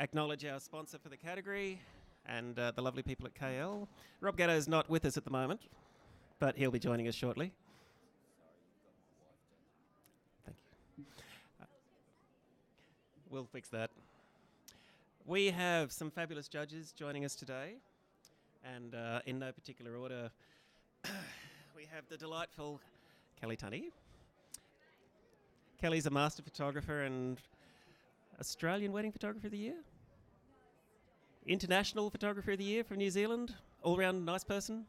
acknowledge our sponsor for the category and the lovely people at KL. Rob Gatto is not with us at the moment, but he'll be joining us shortly. Thank you. We'll fix that. We have some fabulous judges joining us today, and in no particular order, we have the delightful Kelly Tunney. Kelly's a master photographer and Australian Wedding Photographer of the Year. International Photographer of the Year from New Zealand. All-round nice person.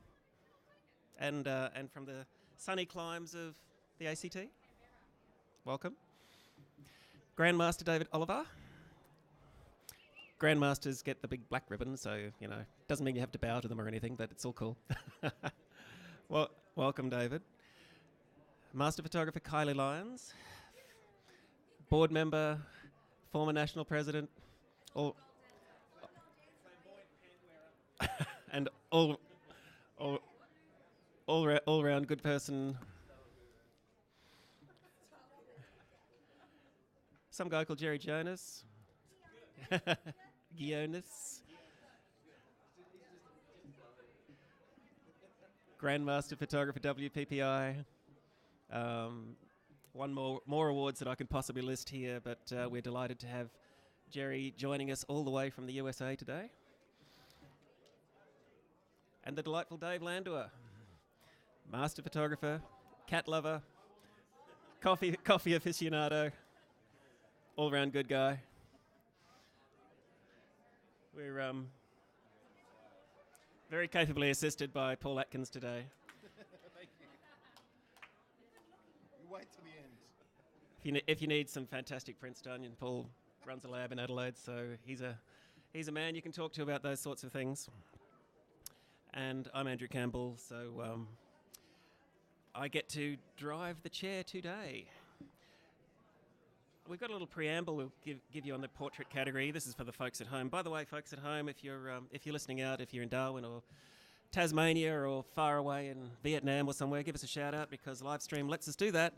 And from the sunny climes of the ACT. Welcome. Grandmaster David Oliver. Grandmasters get the big black ribbon, so, you know, doesn't mean you have to bow to them or anything, but it's all cool. Well, welcome, David. Master Photographer Kylie Lyons. Board member, former national president, and all round good person. Some guy called Jerry Jonas. Guionis. Grandmaster Photographer WPPI. One more awards that I can possibly list here, but we're delighted to have Jerry joining us all the way from the USA today. And the delightful Dave Landauer, master photographer, cat lover, coffee aficionado, all-round good guy. We're very capably assisted by Paul Atkins today. Thank you. You wait till the end. If you need some fantastic prints done, and Paul runs a lab in Adelaide, so he's a man you can talk to about those sorts of things. And I'm Andrew Campbell, so I get to drive the chair today. We've got a little preamble we'll give you on the portrait category. This is for the folks at home. By the way, folks at home, if you're listening out, if you're in Darwin or Tasmania or far away in Vietnam or somewhere, give us a shout out because Livestream lets us do that.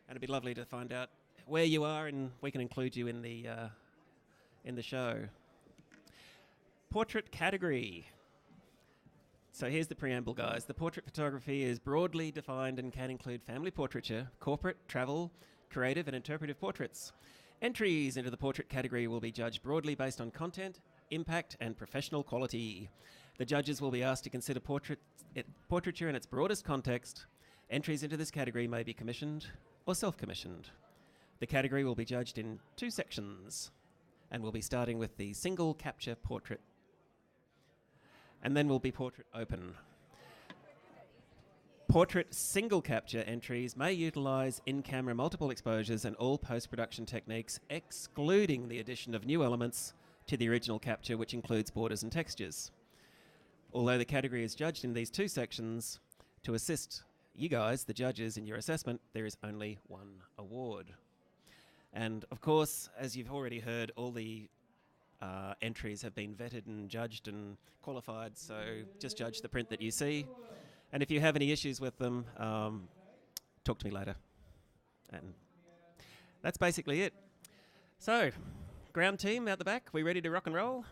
And it'd be lovely to find out where you are, and we can include you in the show. Portrait category. So here's the preamble, guys. The portrait photography is broadly defined and can include family portraiture, corporate, travel, creative and interpretive portraits. Entries into the portrait category will be judged broadly based on content, impact and professional quality. The judges will be asked to consider portraiture in its broadest context. Entries into this category may be commissioned or self-commissioned. The category will be judged in 2 sections and we'll be starting with the single capture portrait. And then will be portrait open. Portrait single capture entries may utilise in-camera multiple exposures and all post-production techniques, excluding the addition of new elements to the original capture, which includes borders and textures. Although the category is judged in these 2 sections, to assist you guys, the judges, in your assessment, there is only 1 award. And of course, as you've already heard, all the entries have been vetted and judged and qualified, so just judge the print that you see. And if you have any issues with them, talk to me later. And that's basically it. So, ground team out the back, we ready to rock and roll?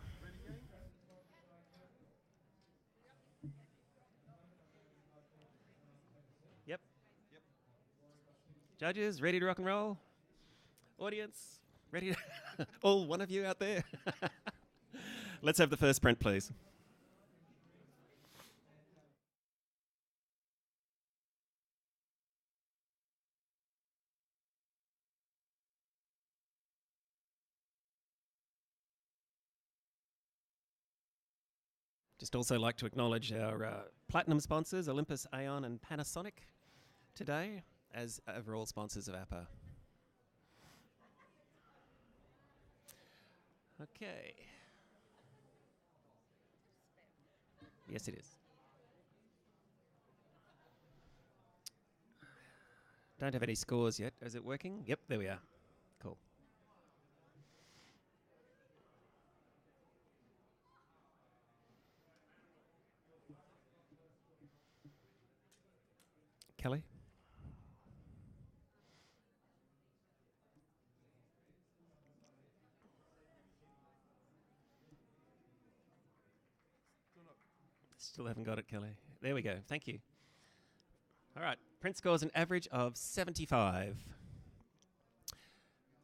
Yep. Judges, ready to rock and roll? Audience, ready to... All one of you out there? Let's have the first print, please. Just also like to acknowledge our platinum sponsors, Olympus, Aeon and Panasonic, today as overall sponsors of APPA. Okay. Yes, it is. Don't have any scores yet. Is it working? Yep, there we are. Cool. Kelly? Still haven't got it, Kelly. There we go. Thank you. All right. Print scores an average of 75.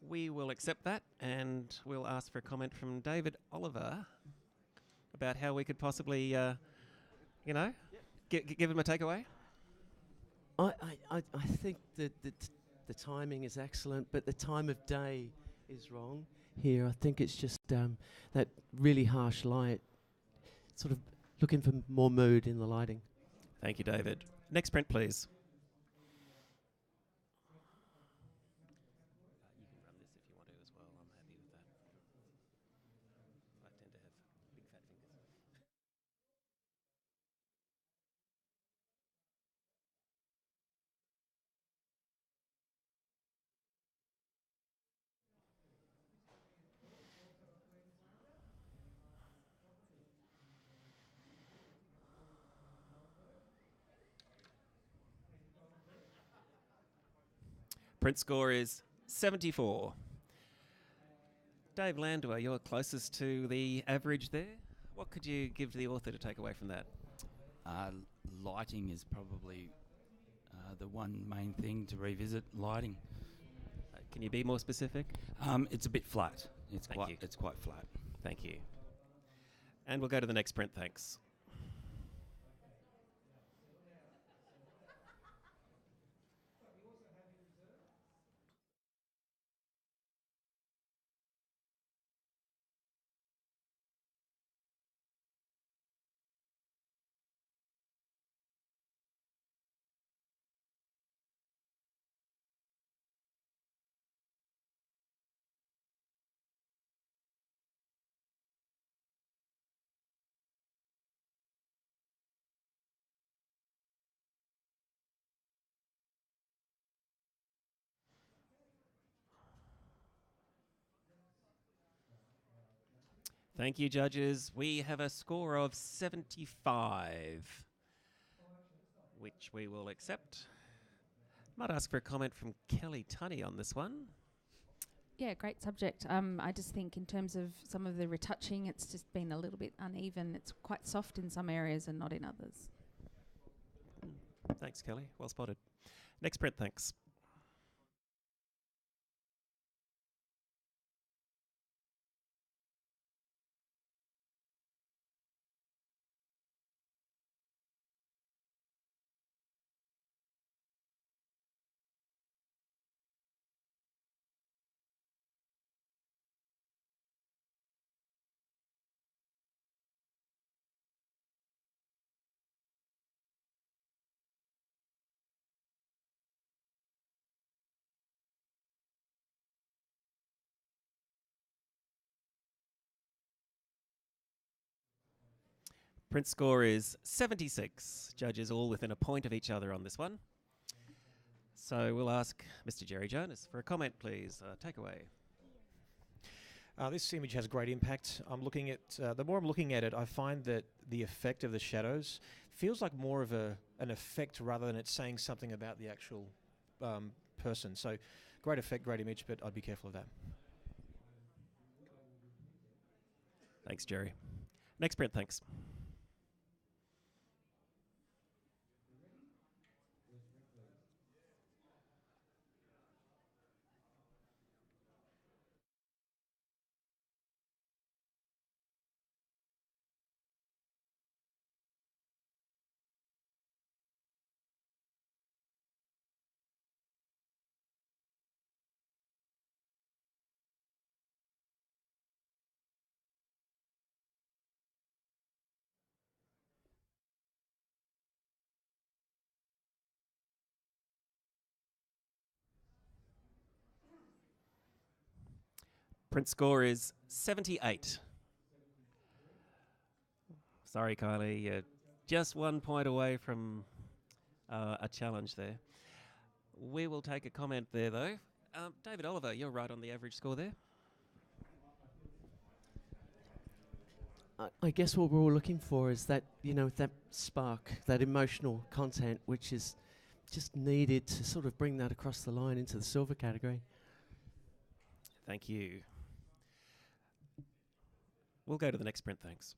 We will accept that, and we'll ask for a comment from David Oliver about how we could possibly, give him a takeaway. I think that the timing is excellent, but the time of day is wrong here. I think it's just that really harsh light, sort of looking for more mood in the lighting. Thank you, David. Next print, please. You can run this if you want to as well. I'm happy with that. I tend to have big fat fingers. Print score is 74. Dave Landwehr, you're closest to the average there. What could you give the author to take away from that? Lighting is probably the one main thing to revisit. Lighting. Can you be more specific? It's a bit flat. It's Thank you. It's quite flat. Thank you. And we'll go to the next print, thanks. Thank you, judges. We have a score of 75, which we will accept. Might ask for a comment from Kelly Tunney on this one. Yeah, great subject. I just think in terms of some of the retouching, it's just been a little bit uneven. It's quite soft in some areas and not in others. Thanks, Kelly. Well spotted. Next print, thanks. Print score is 76. Judges all within a point of each other on this one. So we'll ask Mr. Jerry Jonas for a comment, please. Take away. This image has great impact. I'm looking at the more I'm looking at it, I find that the effect of the shadows feels like more of an effect rather than it's saying something about the actual person. So great effect, great image, but I'd be careful of that. Thanks, Jerry. Next print, thanks. Print score is 78. Sorry, Kylie, you're just 1 point away from a challenge there. We will take a comment there, though. David Oliver, you're right on the average score there. I guess what we're all looking for is that, that spark, that emotional content, which is just needed to sort of bring that across the line into the silver category. Thank you. We'll go to the next print, thanks.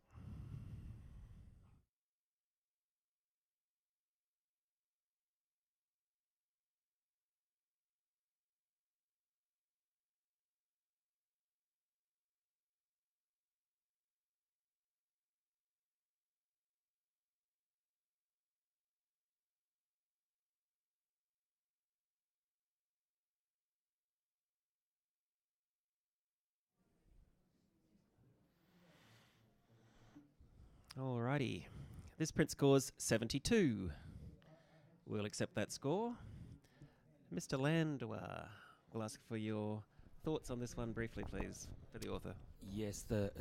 Alrighty. This print scores 72. We'll accept that score. Mr. Landwa, we'll ask for your thoughts on this one briefly, please, for the author. Yes, the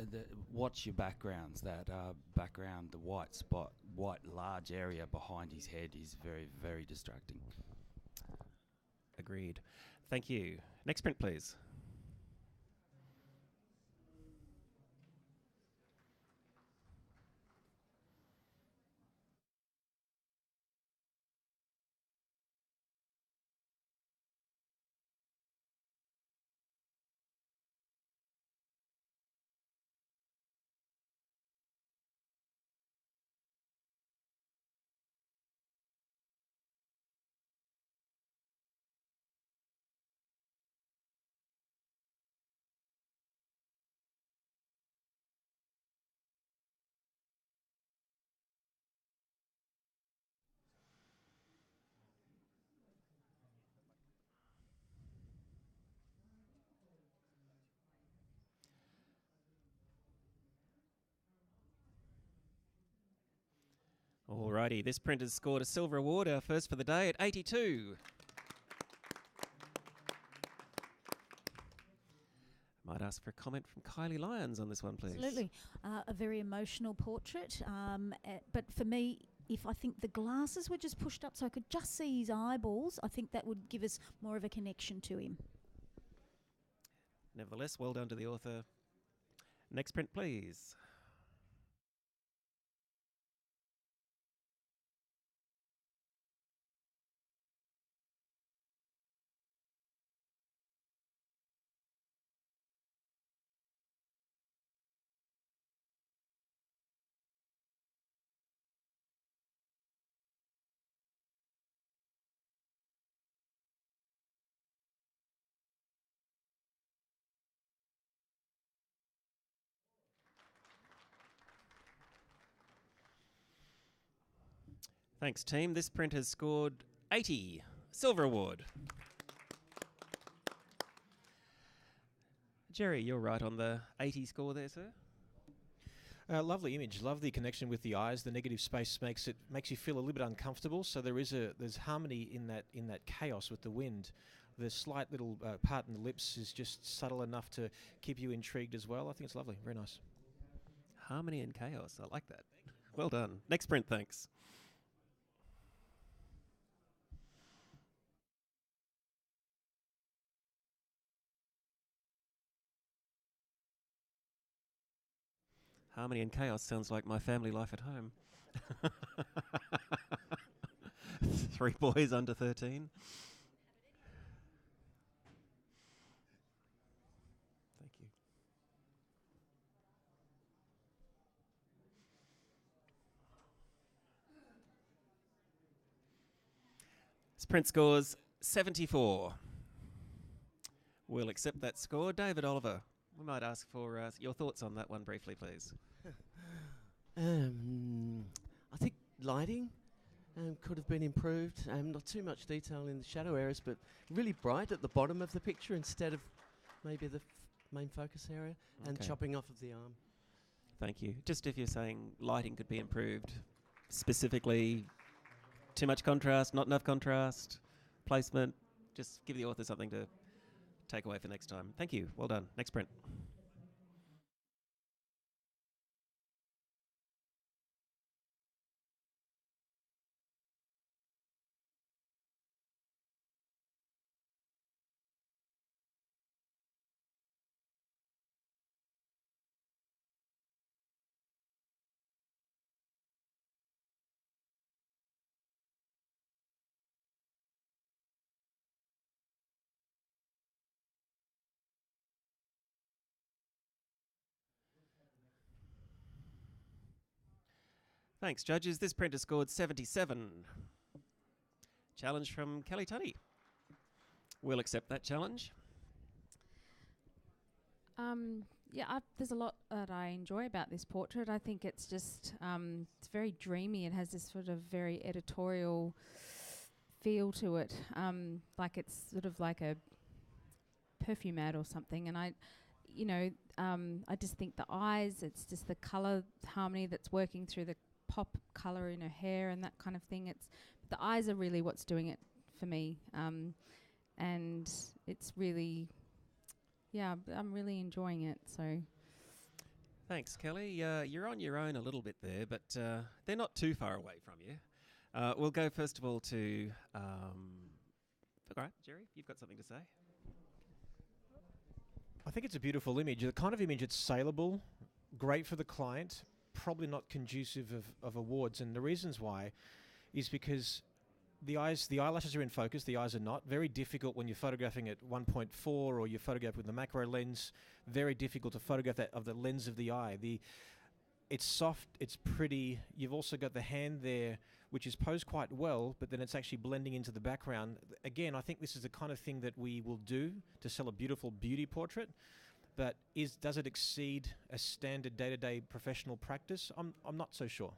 watch your backgrounds. That background, the white spot, white large area behind his head is very, very distracting. Agreed. Thank you. Next print, please. Alrighty, this print has scored a silver award, our first for the day, at 82. Might ask for a comment from Kylie Lyons on this one, please. Absolutely. A very emotional portrait. But for me, if I think the glasses were just pushed up so I could just see his eyeballs, I think that would give us more of a connection to him. Nevertheless, well done to the author. Next print, please. Thanks, team. This print has scored 80. Silver award. Jerry, you're right on the 80 score there, sir. Lovely image. Love the connection with the eyes. The negative space makes you feel a little bit uncomfortable. So there's harmony in that chaos with the wind. The slight little part in the lips is just subtle enough to keep you intrigued as well. I think it's lovely. Very nice. Harmony and chaos. I like that. Well done. Next print, thanks. Harmony and chaos sounds like my family life at home. 3 boys under 13. Thank you. This print scores 74. We'll accept that score. David Oliver, we might ask for your thoughts on that one briefly, please. I think lighting could have been improved. Not too much detail in the shadow areas, but really bright at the bottom of the picture instead of maybe the main focus area, and Okay. chopping off of the arm. Thank you. Just if you're saying lighting could be improved, specifically too much contrast, not enough contrast, placement, just give the author something to take away for next time. Thank you. Well done. Next print. Thanks, judges. This print has scored 77. Challenge from Kelly Tunney. We'll accept that challenge. There's a lot that I enjoy about this portrait. I think it's just, it's very dreamy. It has this sort of very editorial feel to it, like it's sort of like a perfume ad or something. And I just think the eyes, it's just the colour harmony that's working through pop colour in her hair and that kind of thing. It's the eyes are really what's doing it for me, and it's really, yeah, I'm really enjoying it. So Thanks, Kelly. You're on your own a little bit there, but they're not too far away from you. We'll go first of all to. All right, Jerry, you've got something to say. I think it's a beautiful image. The kind of image that's saleable, great for the client, probably not conducive of awards. And the reasons why is because the eyelashes are in focus, the eyes are not. Very difficult when you're photographing at 1.4 or you photograph with the macro lens. Very difficult to photograph that of the lens of the eye. It's soft, it's pretty. You've also got the hand there, which is posed quite well, but then it's actually blending into the background. Again, I think this is the kind of thing that we will do to sell a beautiful beauty portrait. But does it exceed a standard day-to-day professional practice? I'm not so sure.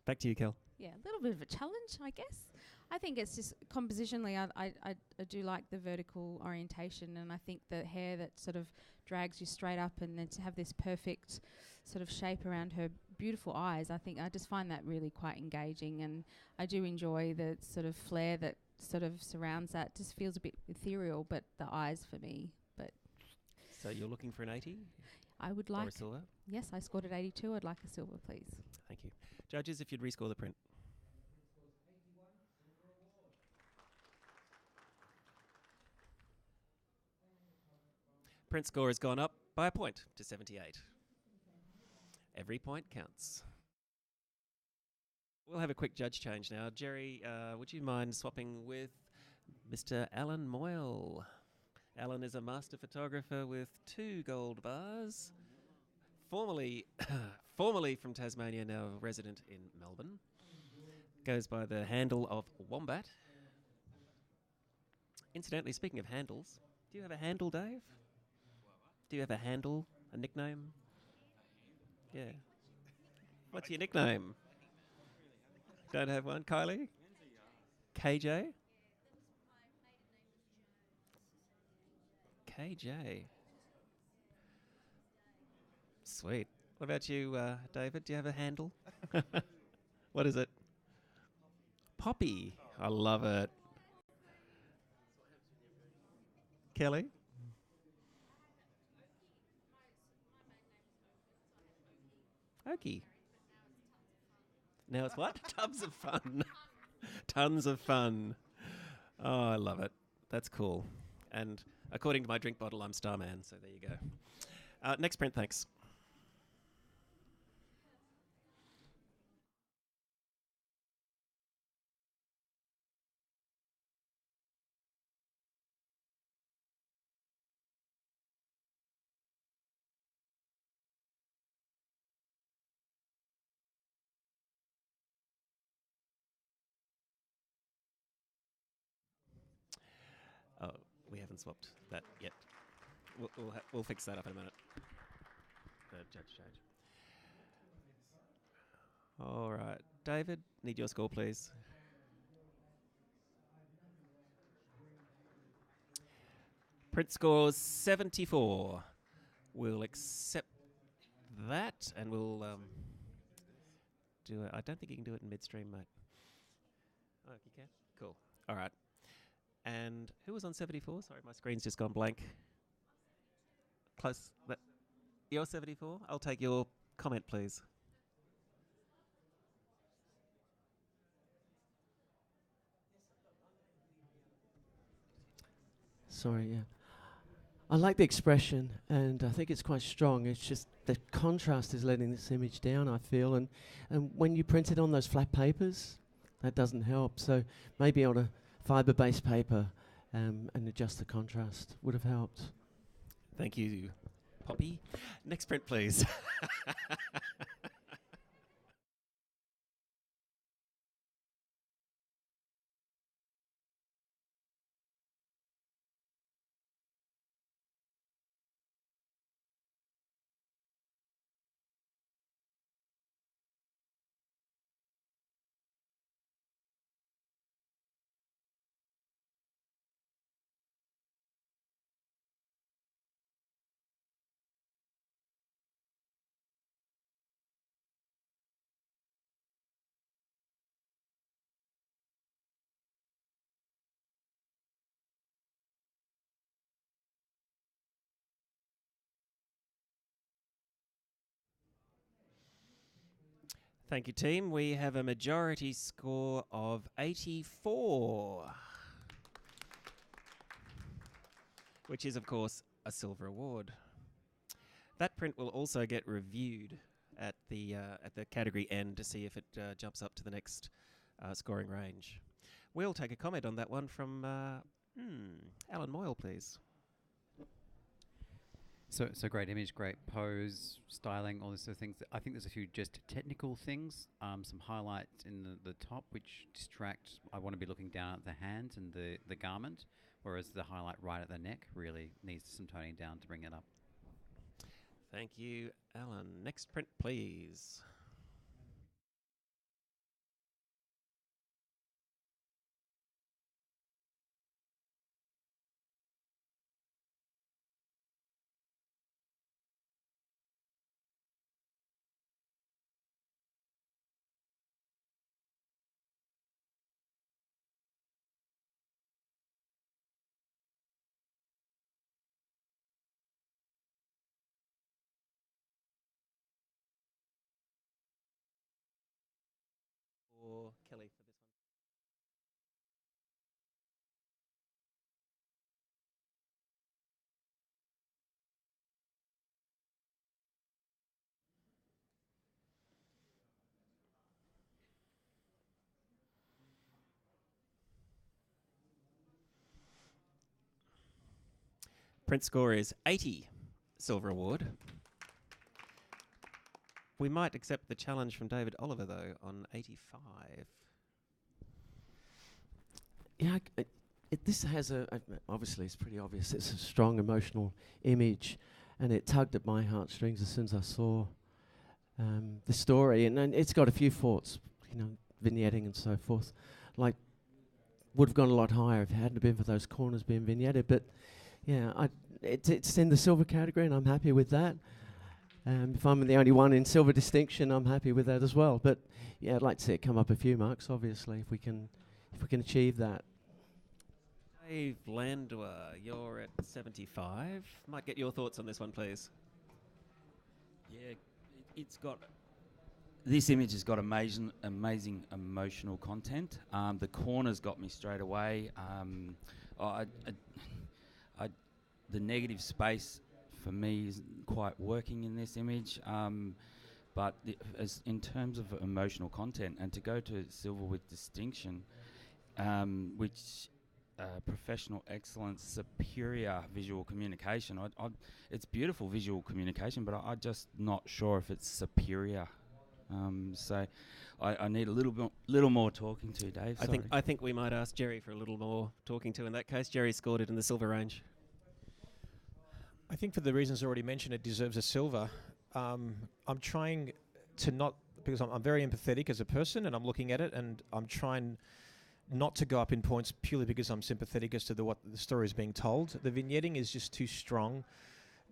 Back to you, Kel. yeah, a little bit of a challenge, I guess. I think it's just compositionally, I do like the vertical orientation, and I think the hair that sort of drags you straight up and then to have this perfect sort of shape around her beautiful eyes, I just find that really quite engaging, and I do enjoy the sort of flair that sort of surrounds that. Just feels a bit ethereal, but the eyes for me. But So you're looking for an 80 I would or like, a silver? yes, I scored at 82. I'd like a silver, please. Thank you. Judges, if you'd rescore the print. Print score has gone up by a point to 78. Every point counts. We'll have a quick judge change now. Jerry, would you mind swapping with Mr. Alan Moyle? Alan is a master photographer with 2 gold bars. Formerly from Tasmania, now resident in Melbourne. Goes by the handle of Wombat. Incidentally, speaking of handles, do you have a handle, Dave? Do you have a handle, a nickname? Yeah. What's your nickname? Don't have one. Kylie? KJ? KJ. Sweet. What about you, David? Do you have a handle? What is it? Poppy. I love it. Kelly? Okie. Now it's what? Tubs of fun. Tons of fun. Oh, I love it. That's cool. And according to my drink bottle, I'm Starman, so there you go. Next print, thanks. Oh, we haven't swapped that yet. We'll fix that up in a minute. The judge change. All right. David, need your score, please. Print scores 74. We'll accept that, and we'll do it. I don't think you can do it in midstream, mate. Oh, you can? Cool. All right. And who was on 74? Sorry, my screen's just gone blank. Close. You're 74? I'll take your comment, please. Sorry, yeah. I like the expression, and I think it's quite strong. It's just the contrast is letting this image down, I feel. And when you print it on those flat papers, that doesn't help. So maybe on a fibre-based paper and adjust the contrast would have helped. Thank you, Poppy. Next print, please. Thank you, team. We have a majority score of 84, which is, of course, a silver award. That print will also get reviewed at the category end to see if it jumps up to the next scoring range. We'll take a comment on that one from Alan Moyle, please. So great image, great pose, styling, all these sort of things. I think there's a few just technical things, some highlights in the top which distract. I want to be looking down at the hand and the garment, whereas the highlight right at the neck really needs some toning down to bring it up. Thank you, Alan. Next print, please. Or Kelly for this one. Print score is 80, silver award. We might accept the challenge from David Oliver, though, on 85. Yeah, this has obviously it's pretty obvious. It's a strong emotional image, and it tugged at my heartstrings as soon as I saw the story. And it's got a few faults, vignetting and so forth. Like, would have gone a lot higher if it hadn't been for those corners being vignetted. But yeah, it's in the silver category, and I'm happy with that. If I'm the only one in silver distinction, I'm happy with that as well. But yeah, I'd like to see it come up a few marks, obviously, if we can achieve that. Dave Landua, you're at 75. Might get your thoughts on this one, please. Yeah, it's got... This image has got amazing emotional content. The corners got me straight away. The negative space for me isn't quite working in this image. But as in terms of emotional content, and to go to silver with distinction, which professional excellence, superior visual communication. It's beautiful visual communication, but I'm just not sure if it's superior. So I need a little more talking to, Dave. I think we might ask Jerry for a little more talking to in that case. Jerry scored it in the silver range. I think for the reasons already mentioned, it deserves a silver. I'm trying to not, because I'm very empathetic as a person, and I'm looking at it, and I'm trying not to go up in points purely because I'm sympathetic as to what the story is being told. The vignetting is just too strong.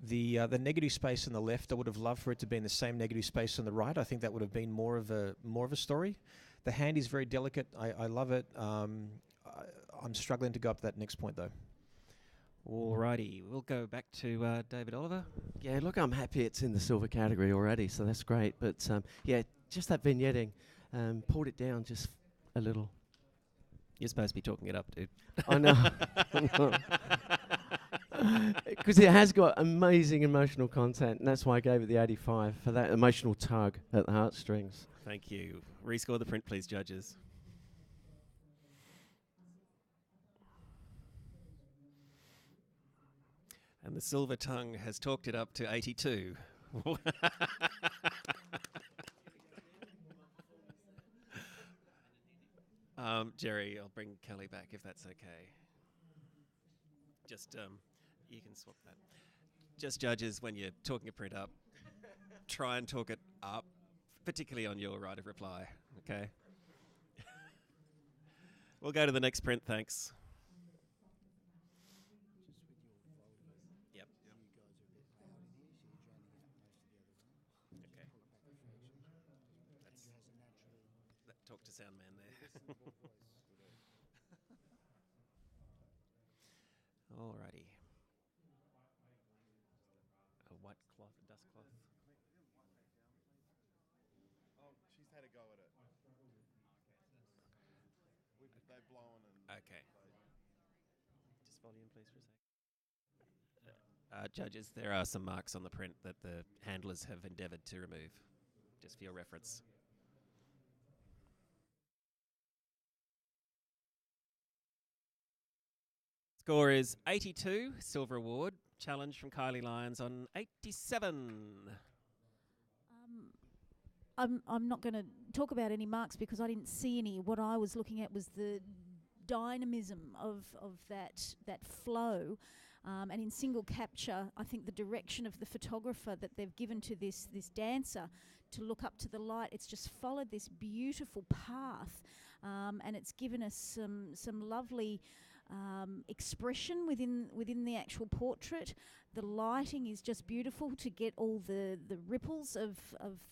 The negative space on the left, I would have loved for it to be in the same negative space on the right. I think that would have been more of a story. The hand is very delicate. I love it. I'm struggling to go up to that next point, though. Alrighty, we'll go back to David Oliver. Yeah, look, I'm happy it's in the silver category already, so that's great. But yeah, just that vignetting pulled it down just a little. You're supposed to be talking it up, dude. I know. Because it has got amazing emotional content, and that's why I gave it the 85, for that emotional tug at the heartstrings. Thank you. Rescore the print, please, judges. And the silver tongue has talked it up to 82. Jerry, I'll bring Kelly back if that's okay. Just, you can swap that. Just judges, when you're talking a print up, try and talk it up, particularly on your right of reply, okay? We'll go to the next print, thanks. Yep. Okay. Talk to sound man there. Alrighty. A white cloth, a dust cloth. Oh, she's had a they've blown and... Okay. Just volume, please, for a sec. Judges, there are some marks on the print that the handlers have endeavoured to remove, just for your reference. Score is 82, silver award. Challenge from Kylie Lyons on 87. I'm not going to talk about any marks because I didn't see any. What I was looking at was the dynamism of that flow. And in single capture, I think the direction of the photographer that they've given to this dancer to look up to the light, it's just followed this beautiful path, and it's given us some lovely expression within the actual portrait. The lighting is just beautiful to get all the ripples of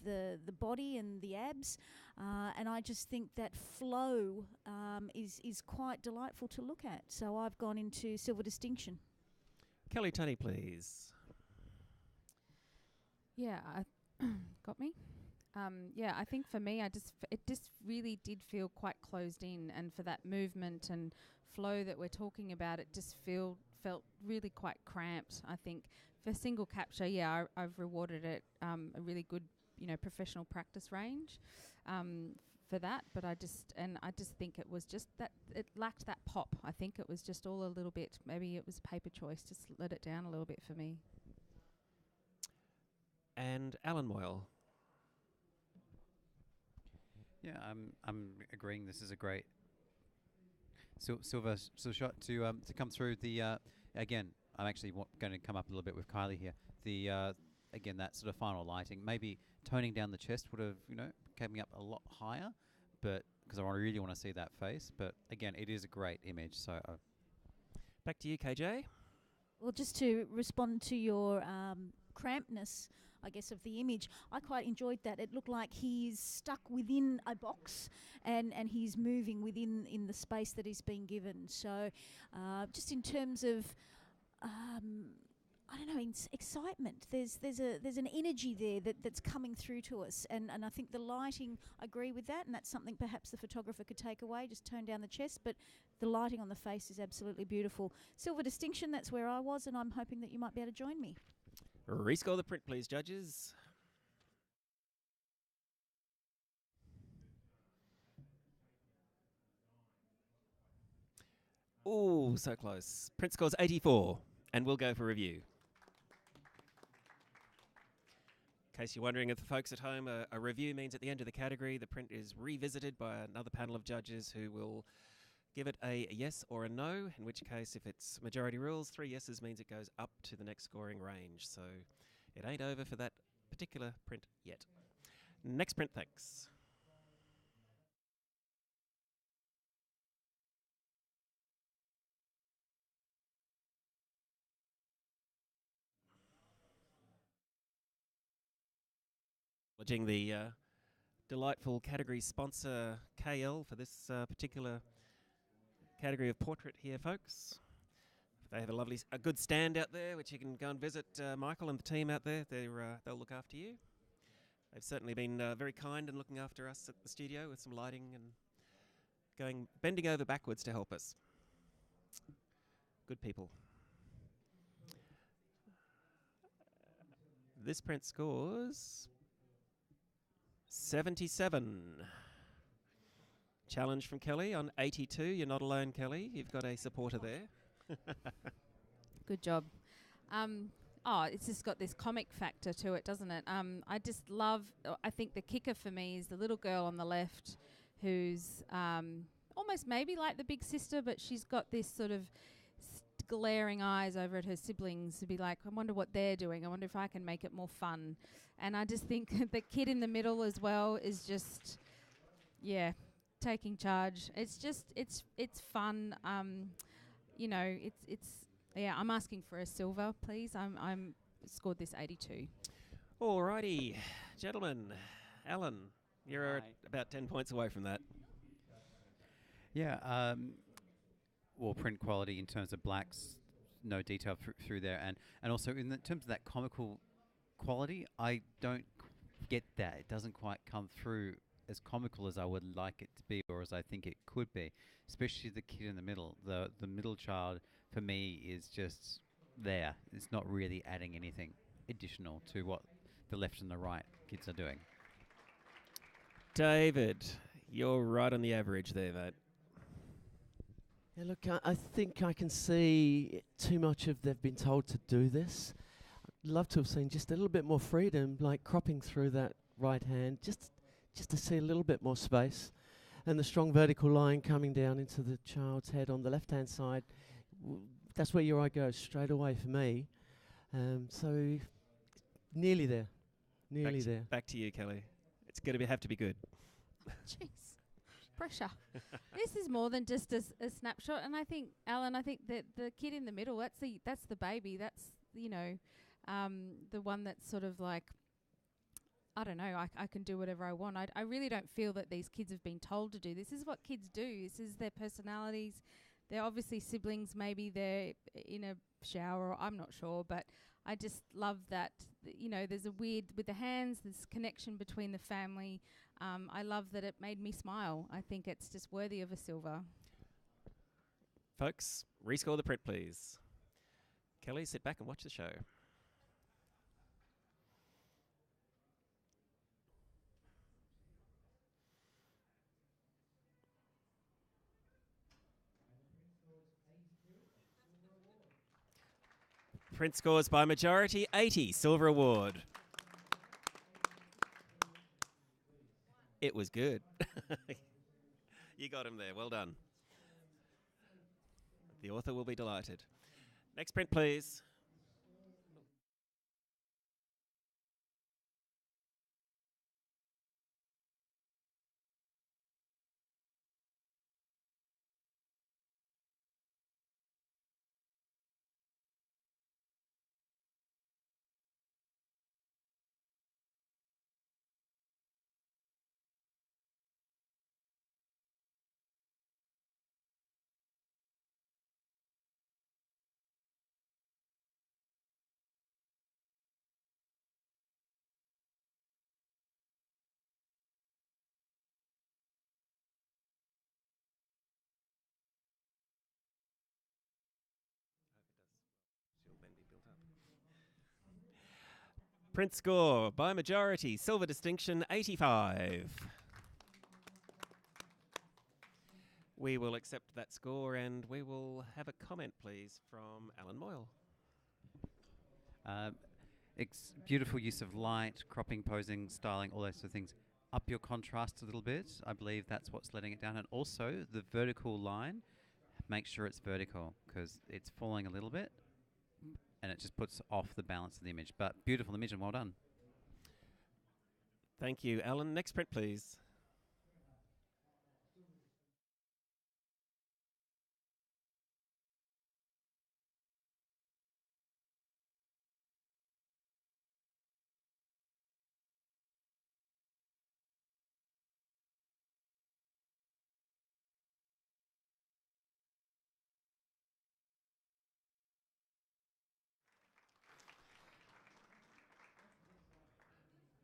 the body and the abs, and I just think that flow is quite delightful to look at. So I've gone into silver distinction. Kelly Tunney, please. Yeah, got me. Yeah, I think for me, it just really did feel quite closed in, and for that movement and flow that we're talking about, it just felt really quite cramped. I think for single capture, yeah, I've rewarded it a really good, professional practice range for that. But I just think it was just that it lacked that pop. I think it was just all a little bit. Maybe it was a paper choice. Just let it down a little bit for me. And Alan Moyle. Yeah, I'm agreeing. This is a great silver shot to come through. The again, I'm actually going to come up a little bit with Kylie here. The again, that sort of final lighting, maybe toning down the chest would have coming up a lot higher, but because I really want to see that face. But again, it is a great image. So back to you, KJ. Well, just to respond to your crampness, I guess, of the image, I quite enjoyed that. It looked like he's stuck within a box and he's moving in the space that he's been given. So just in terms of, I don't know, excitement, there's an energy there that's coming through to us. And I think the lighting, I agree with that, and that's something perhaps the photographer could take away, just tone down the chest. But the lighting on the face is absolutely beautiful. Silver distinction, that's where I was, and I'm hoping that you might be able to join me. Rescore the print, please, judges. Ooh, so close. Print scores 84, and we'll go for review. In case you're wondering, if the folks at home, a review means at the end of the category, the print is revisited by another panel of judges who will give it a yes or a no, in which case, if it's majority rules, 3 yeses means it goes up to the next scoring range. So it ain't over for that particular print yet. Next print, thanks. Acknowledging the delightful category sponsor, KL, for this particular category of portrait here, folks. They have a good stand out there, which you can go and visit. Michael and the team out there, they'll look after you. They've certainly been very kind in looking after us at the studio with some lighting and bending over backwards to help us. Good people. This print scores 77. Challenge from Kelly on 82. You're not alone, Kelly. You've got a supporter there. Good job. It's just got this comic factor to it, doesn't it? I just love, I think the kicker for me is the little girl on the left who's almost maybe like the big sister, but she's got this sort of glaring eyes over at her siblings to be like, I wonder what they're doing. I wonder if I can make it more fun. And I just think the kid in the middle as well is just, taking charge. It's just, it's fun. I'm asking for a silver, please. I'm scored this 82. Alrighty, gentlemen. Alan, you're about 10 points away from that. Yeah, well, print quality in terms of blacks, no detail through there, and also in terms of that comical quality, I don't get that. It doesn't quite come through as comical as I would like it to be, or as I think it could be. Especially the kid in the middle. The middle child for me is just there. It's not really adding anything additional to what the left and the right kids are doing. David, you're right on the average there, mate. Yeah, look, I think I can see too much of they've been told to do this. I'd love to have seen just a little bit more freedom, like cropping through that right hand, just to see a little bit more space. And the strong vertical line coming down into the child's head on the left-hand side, that's where your eye goes straight away for me. So nearly there, nearly there. Back to you, Kelly. It's going to have to be good. Jeez, pressure. This is more than just a snapshot, and I think, Alan, that the kid in the middle, that's the baby. That's, you know, the one that's sort of like, I don't know, I can do whatever I want. I really don't feel that these kids have been told to do. This is what kids do. This is their personalities. They're obviously siblings. Maybe they're in a shower, or I'm not sure, but I just love that, you know, there's a weird, with the hands, there's connection between the family. I love that it made me smile. I think it's just worthy of a silver. Folks, rescore the print, please. Kelly, sit back and watch the show. Print scores by majority, 80, silver award. It was good. You got him there, well done. The author will be delighted. Next print, please. Print score by majority, silver distinction, 85. We will accept that score and we will have a comment, please, from Alan Moyle. Beautiful use of light, cropping, posing, styling, all those sort of things. Up your contrast a little bit. I believe that's what's letting it down. And also the vertical line, make sure it's vertical because it's falling a little bit and it just puts off the balance of the image. But beautiful image and well done. Thank you, Alan. Next print, please.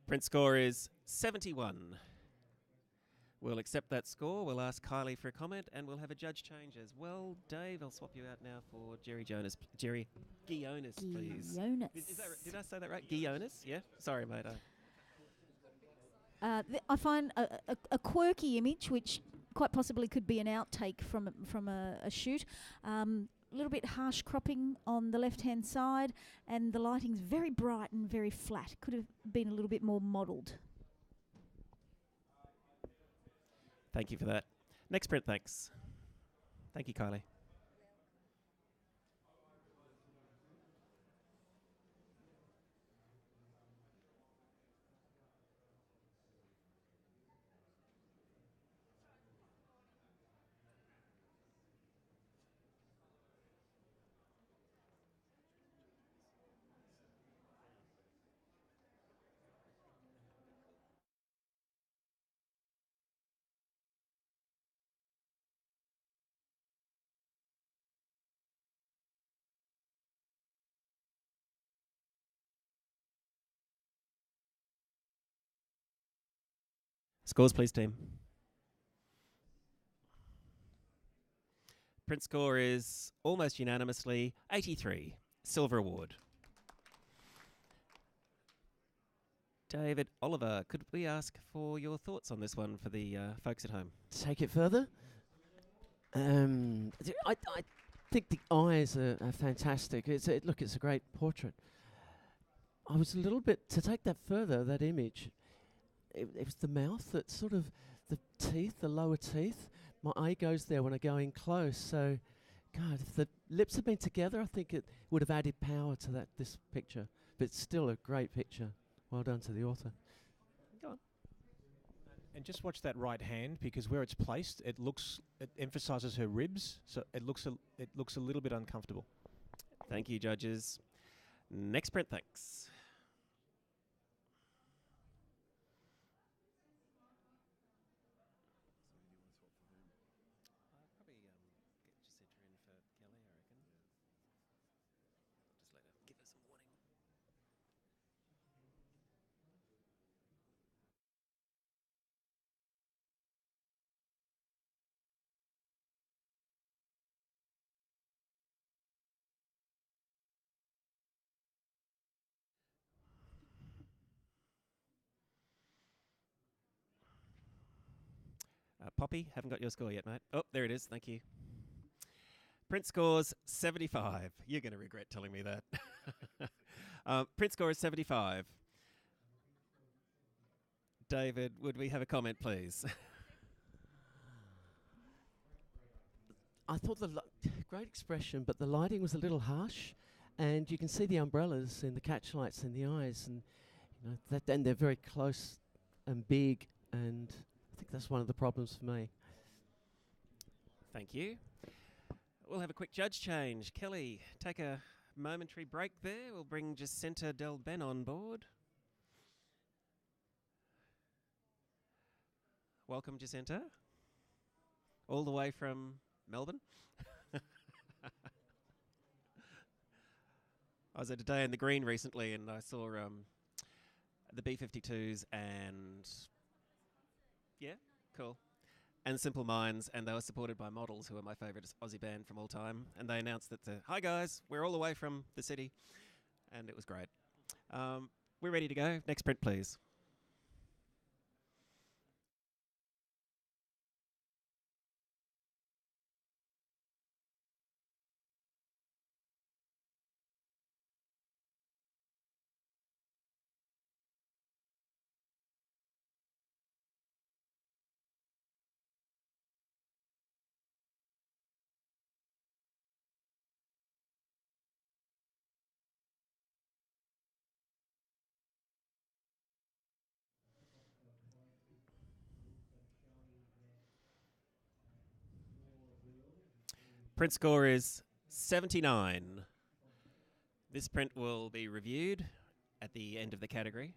Print score is 71. We'll accept that score. We'll ask Kylie for a comment, and we'll have a judge change as well. Dave, I'll swap you out now for Jerry Guionis, please. Guionis. Did I say that right? Guionis? Yeah? Sorry, mate. I find a quirky image, which quite possibly could be an outtake from a shoot. A little bit harsh cropping on the left-hand side, and the lighting's very bright and very flat. Could have been a little bit more modelled. Thank you for that. Next print, thanks. Thank you, Kylie. Scores, please, team. Print score is almost unanimously 83. Silver award. David, Oliver, could we ask for your thoughts on this one for the folks at home? Take it further. I think the eyes are fantastic. It's a great portrait. I was a little bit, to take that further, that image, it was the mouth that sort of, the teeth, the lower teeth. My eye goes there when I go in close. So, God, if the lips had been together, I think it would have added power to this picture. But it's still a great picture. Well done to the author. Go on. And just watch that right hand, because where it's placed, it emphasises her ribs, so it looks a little bit uncomfortable. Thank you, judges. Next print, thanks. Poppy, haven't got your score yet, mate. Oh, there it is. Thank you. Print scores 75. You're going to regret telling me that. Print score is 75. David, would we have a comment, please? I thought great expression, but the lighting was a little harsh, and you can see the umbrellas and the catch lights in the eyes, and and they're very close and big, and I think that's one of the problems for me. Thank you. We'll have a quick judge change. Kelly, take a momentary break there. We'll bring Jacinta Del Ben on board. Welcome, Jacinta. All the way from Melbourne. I was at a day in the green recently, and I saw the B-52s and... Yeah, cool. And Simple Minds, and they were supported by Models, who are my favourite Aussie band from all time. And they announced that, hi guys, we're all the way from the city. And it was great. We're ready to go. Next print, please. Print score is 79. This print will be reviewed at the end of the category.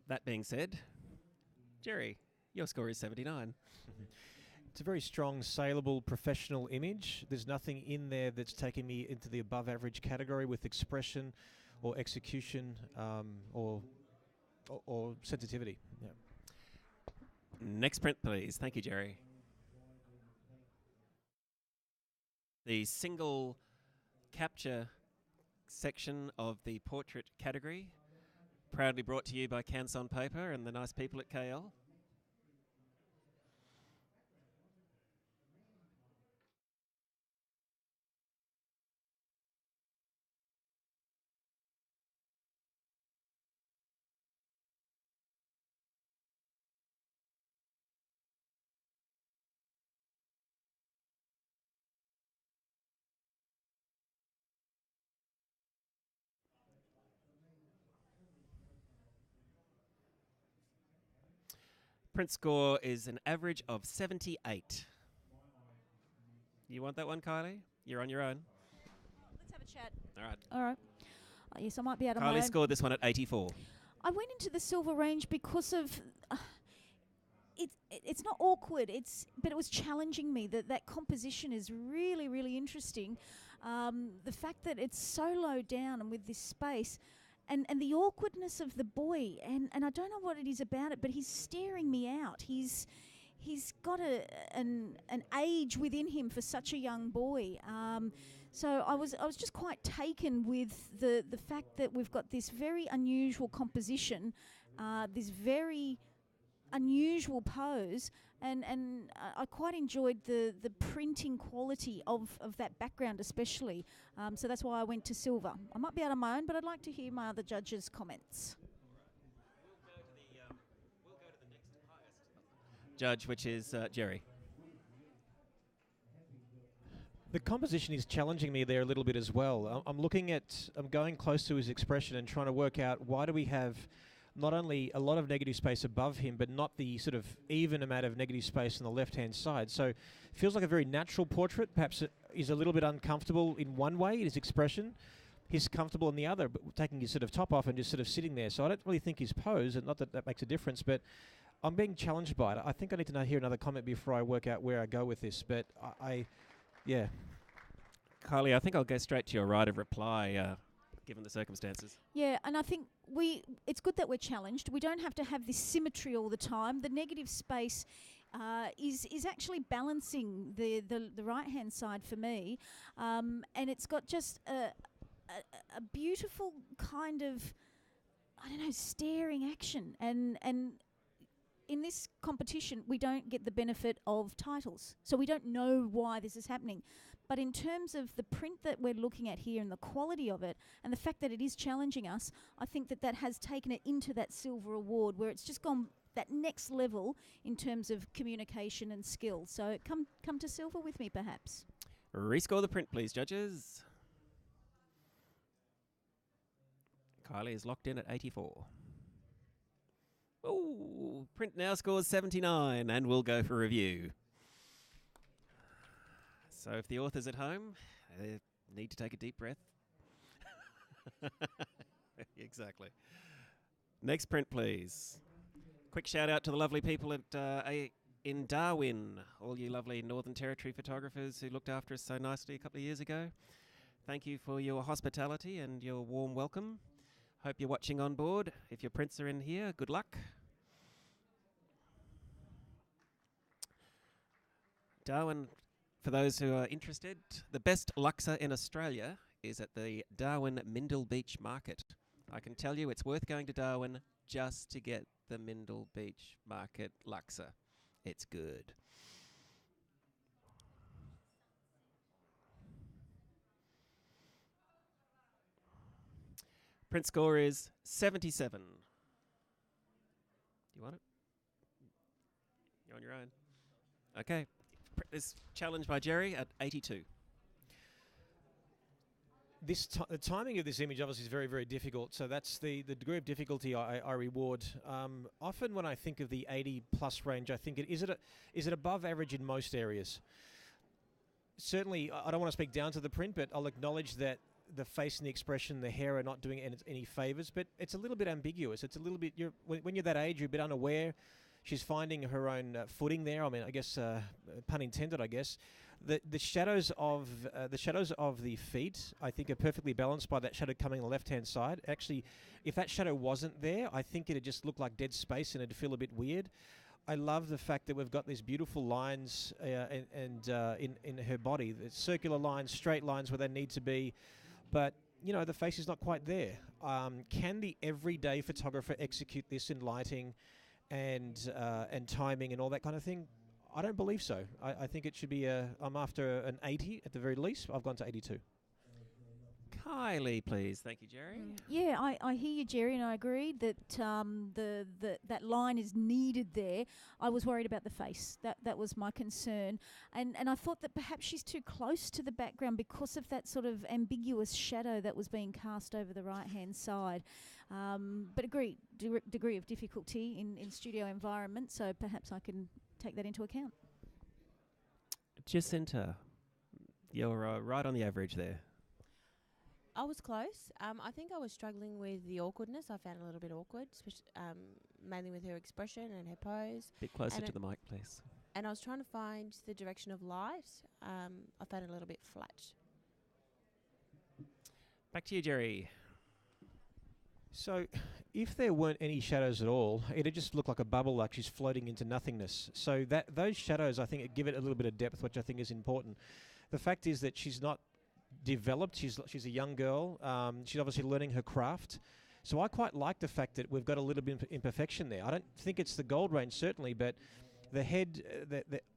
That being said, Jerry, your score is 79. It's a very strong, saleable, professional image. There's nothing in there that's taking me into the above average category with expression or execution or sensitivity. Yeah. Next print, please. Thank you, Jerry. The single capture section of the portrait category, proudly brought to you by Canson Paper and the nice people at KL. Print score is an average of 78. You want that one, Kylie? You're on your own. Let's have a chat. All right. All right. Yes, I might be out of my Kylie own. scored this one at 84. I went into the silver range because of it's not awkward. But it was challenging me. That composition is really interesting. The fact that it's so low down and with this space, and the awkwardness of the boy, and I don't know what it is about it, but he's staring me out. He's got an age within him for such a young boy. So I was just quite taken with the fact that we've got this very unusual composition, this very unusual pose, and I quite enjoyed the printing quality of that background especially. So that's why I went to silver. I might be out on my own, but I'd like to hear my other judges' comments. We'll go to the next highest judge, which is Jerry. The composition is challenging me there a little bit as well. I'm going close to his expression and trying to work out why do we have not only a lot of negative space above him, but not the sort of even amount of negative space on the left-hand side. So it feels like a very natural portrait. Perhaps it is a little bit uncomfortable in one way, his expression. He's comfortable in the other, but taking his sort of top off and just sort of sitting there. So I don't really think his pose, and not that that makes a difference, but I'm being challenged by it. I think I need to hear another comment before I work out where I go with this. But yeah. Kylie, I think I'll go straight to your right of reply, given the circumstances. Yeah, and I think it's good that we're challenged. We don't have to have this symmetry all the time. The negative space is actually balancing the right-hand side for me, and it's got just a beautiful kind of, I don't know, staring action. And in this competition, we don't get the benefit of titles, so we don't know why this is happening. But in terms of the print that we're looking at here and the quality of it and the fact that it is challenging us, I think that has taken it into that silver award where it's just gone that next level in terms of communication and skill. So come to silver with me, perhaps. Rescore the print, please, judges. Kylie is locked in at 84. Oh, print now scores 79 and we'll go for review. So if the author's at home, they need to take a deep breath. Exactly. Next print, please. Quick shout out to the lovely people in Darwin, all you lovely Northern Territory photographers who looked after us so nicely a couple of years ago. Thank you for your hospitality and your warm welcome. Hope you're watching on board. If your prints are in here, good luck. Darwin, for those who are interested, the best Luxor in Australia is at the Darwin Mindil Beach Market. I can tell you it's worth going to Darwin just to get the Mindil Beach Market Luxor. It's good. Print score is 77. Do you want it? You're on your own. Okay. This challenged by Jerry at 82. The timing of this image obviously is very, very difficult. So that's the degree of difficulty I reward. Often when I think of the 80+ range, I think is it above average in most areas? Certainly, I don't want to speak down to the print, but I'll acknowledge that the face and the expression, the hair are not doing any favours. But it's a little bit ambiguous. It's a little bit when you're that age, you're a bit unaware. She's finding her own footing there. I mean, I guess pun intended. I guess the shadows of the feet, I think, are perfectly balanced by that shadow coming on the left-hand side. Actually, if that shadow wasn't there, I think it'd just look like dead space and it'd feel a bit weird. I love the fact that we've got these beautiful lines in her body, the circular lines, straight lines where they need to be, but the face is not quite there. Can the everyday photographer execute this in lighting and timing and all that kind of thing? I don't believe so. I think it should be I'm after an 80 at the very least. I've gone to 82. Kylie, please. Thank you, Jerry. Yeah, I hear you, Jerry, and I agree that that line is needed there. I was worried about the face. That was my concern. And I thought that perhaps she's too close to the background because of that sort of ambiguous shadow that was being cast over the right-hand side. But agree, degree of difficulty in studio environment, so perhaps I can take that into account. Jacinta, you're right on the average there. I was close. I think I was struggling with the awkwardness. I found it a little bit awkward, mainly with her expression and her pose. Bit closer to the mic, please. And I was trying to find the direction of light. I found it a little bit flat. Back to you, Jerry. So, if there weren't any shadows at all, it'd just look like a bubble, like she's floating into nothingness. So that those shadows, I think, give it a little bit of depth, which I think is important. The fact is that she's not developed. She's a young girl. She's obviously learning her craft. So I quite like the fact that we've got a little bit of imperfection there. I don't think it's the gold range, certainly, but the head,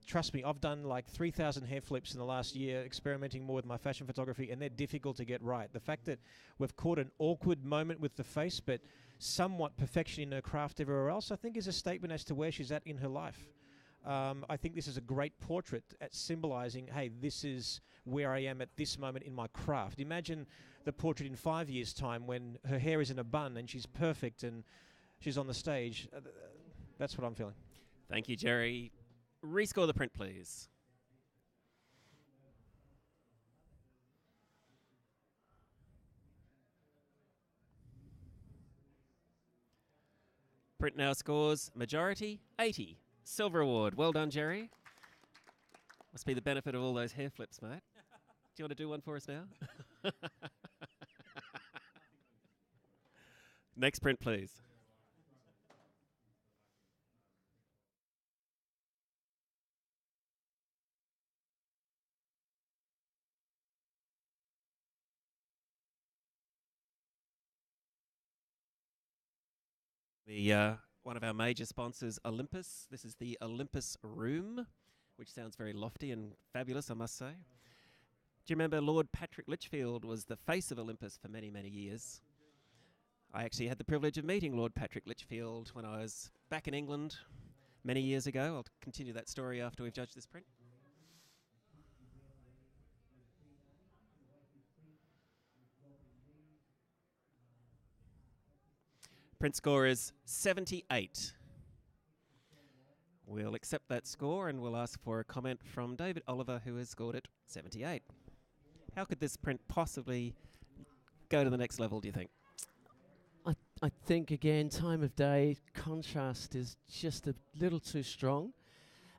trust me, I've done like 3,000 hair flips in the last year, experimenting more with my fashion photography, and they're difficult to get right. The fact that we've caught an awkward moment with the face, but somewhat perfection in her craft everywhere else, I think is a statement as to where she's at in her life. I think this is a great portrait at symbolizing, hey, this is where I am at this moment in my craft. Imagine the portrait in 5 years' time when her hair is in a bun and she's perfect and she's on the stage. That's what I'm feeling. Thank you, Jerry. Rescore the print, please. Print now scores majority 80. Silver award. Well done, Jerry. Must be the benefit of all those hair flips, mate. Do you want to do one for us now? Next print, please. One of our major sponsors, Olympus. This is the Olympus Room, which sounds very lofty and fabulous, I must say. Do you remember Lord Patrick Litchfield was the face of Olympus for many, many years? I actually had the privilege of meeting Lord Patrick Litchfield when I was back in England many years ago. I'll continue that story after we've judged this print. Print score is 78. We'll accept that score and we'll ask for a comment from David Oliver, who has scored it 78. How could this print possibly go to the next level, do you think? I think, again, time of day, contrast is just a little too strong.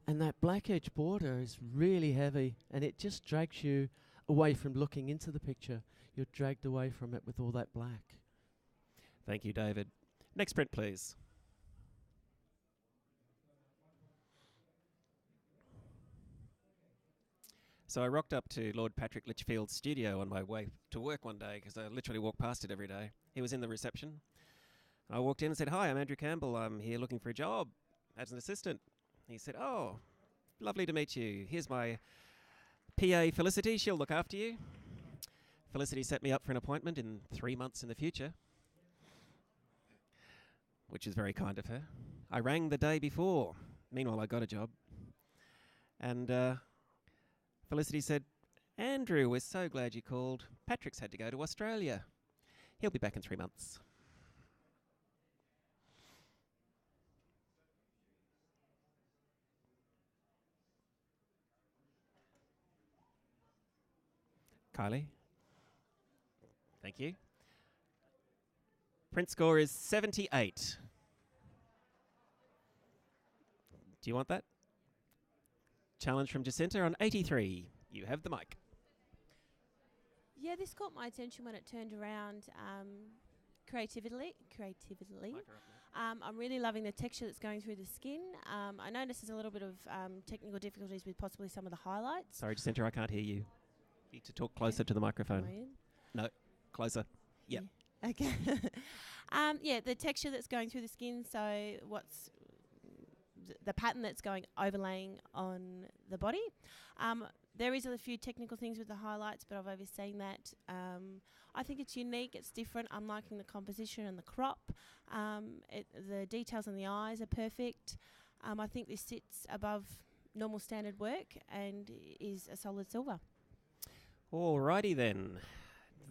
And that black edge border is really heavy, and it just drags you away from looking into the picture. You're dragged away from it with all that black. Thank you, David. Next print, please. So I rocked up to Lord Patrick Litchfield's studio on my way to work one day because I literally walk past it every day. He was in the reception. I walked in and said, "Hi, I'm Andrew Campbell. I'm here looking for a job as an assistant." He said, "Oh, lovely to meet you. Here's my PA, Felicity. She'll look after you." Felicity set me up for an appointment in 3 months in the future, which is very kind of her. I rang the day before. Meanwhile, I got a job. And Felicity said, "Andrew, we're so glad you called. Patrick's had to go to Australia. He'll be back in 3 months." Kylie? Thank you. Print score is 78. Do you want that? Challenge from Jacinta on 83. You have the mic. Yeah, this caught my attention when it turned around creatively. I'm really loving the texture that's going through the skin. I noticed there's a little bit of technical difficulties with possibly some of the highlights. Sorry, Jacinta, I can't hear you. You need to talk closer to the microphone. No, closer. Yep. Yeah. Okay. Yeah, the texture that's going through the skin. So what's the pattern that's overlaying on the body. There is a few technical things with the highlights, but I've overseen that. I think it's unique, it's different. I'm liking the composition and the crop. The details on the eyes are perfect. I think this sits above normal standard work and is a solid silver. Alrighty then.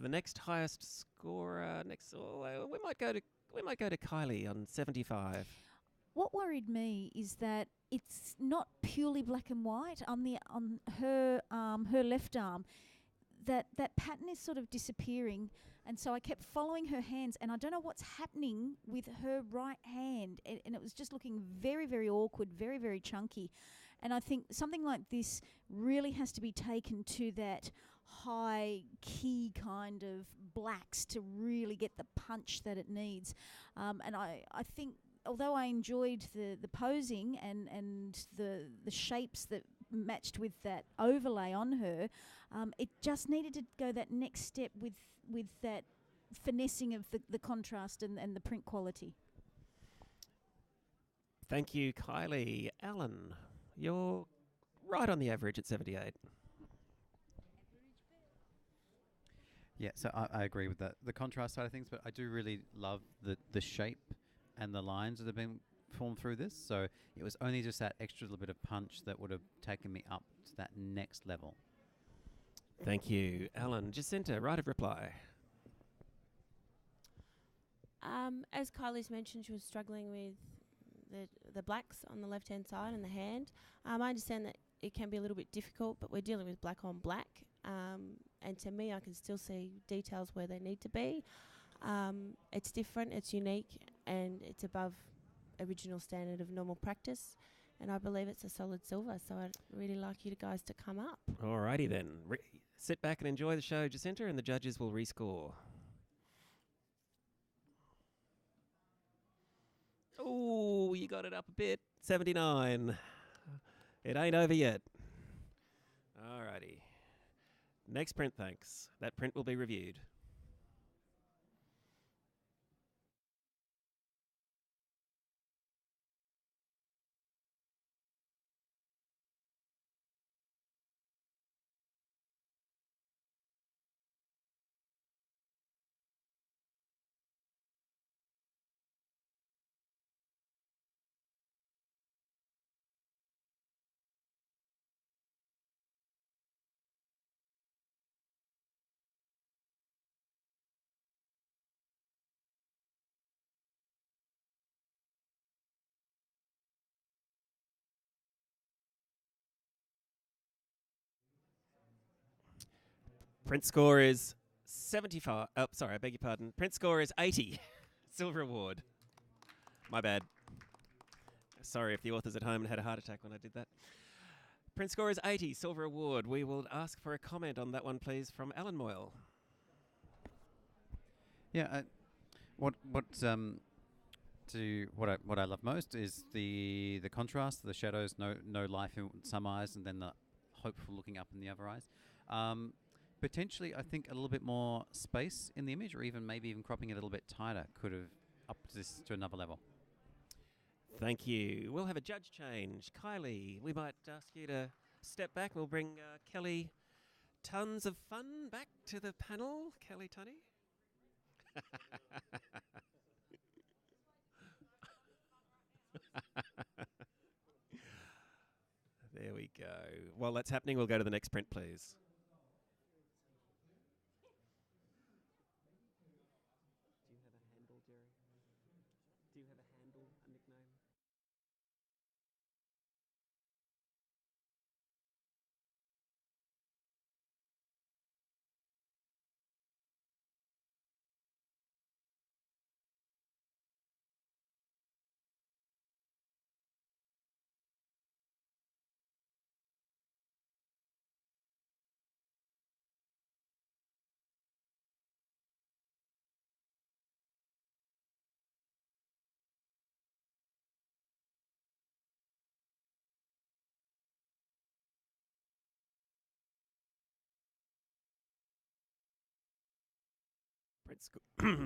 The next highest scorer we might go to Kylie on 75. What worried me is that it's not purely black and white on her left arm. That pattern is sort of disappearing, and so I kept following her hands, and I don't know what's happening with her right hand, and it was just looking very, very awkward, very, very chunky. And I think something like this really has to be taken to that high key kind of blacks to really get the punch that it needs. And I think, although I enjoyed the posing and the shapes that matched with that overlay on her, it just needed to go that next step with that finessing of the contrast and the print quality. Thank you, Kylie. Alan, you're right on the average at 78. Yeah, so I agree with that, the contrast side of things, but I do really love the shape and the lines that have been formed through this. So it was only just that extra little bit of punch that would have taken me up to that next level. Thank you, Alan. Jacinta, right of reply. As Kylie's mentioned, she was struggling with the blacks on the left-hand side and the hand. I understand that it can be a little bit difficult, but we're dealing with black on black. And to me, I can still see details where they need to be. It's different, it's unique, and it's above original standard of normal practice. And I believe it's a solid silver, so I'd really like you guys to come up. Alrighty then. Sit back and enjoy the show, Jacinta, and the judges will rescore. Oh, you got it up a bit. 79. It ain't over yet. Alrighty. Next print, thanks. That print will be reviewed. Print score is 75. Oh, sorry, I beg your pardon. Print score is 80. Silver award. My bad. Sorry if the authors at home had a heart attack when I did that. Print score is 80. Silver award. We will ask for a comment on that one, please, from Alan Moyle. Yeah, what I love most is the contrast, the shadows, no life in some eyes, and then the hopeful looking up in the other eyes. Potentially, I think a little bit more space in the image, or maybe even cropping it a little bit tighter, could have upped this to another level. Thank you. We'll have a judge change. Kylie, we might ask you to step back. We'll bring Kelly Tons of Fun back to the panel. Kelly Tunney. There we go. While that's happening, we'll go to the next print, please. Do you have a handle, Jerry? Do you have a handle, a nickname?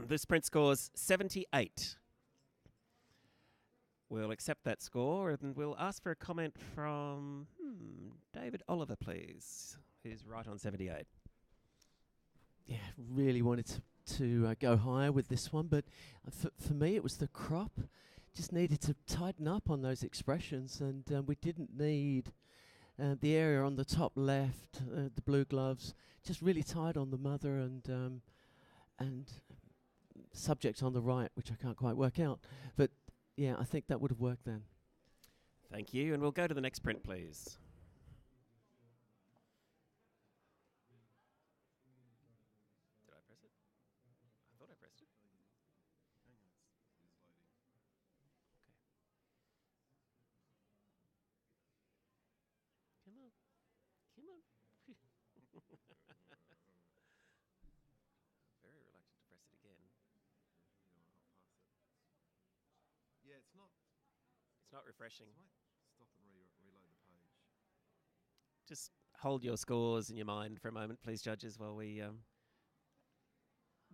This print scores 78. We'll accept that score and we'll ask for a comment from David Oliver, please, who's right on 78. Yeah, really wanted to go higher with this one, but for me it was the crop. Just needed to tighten up on those expressions, and we didn't need the area on the top left, the blue gloves, just really tight on the mother and subject on the right, which I can't quite work out. But yeah, I think that would have worked then. Thank you, and we'll go to the next print, please. Did I press it? I thought I pressed it. Hang on. Okay. Come on. Come on. Very reluctant to press it again. Yeah, it's not. It's not refreshing. It might stop and reload the page. Just hold your scores in your mind for a moment, please, judges, while we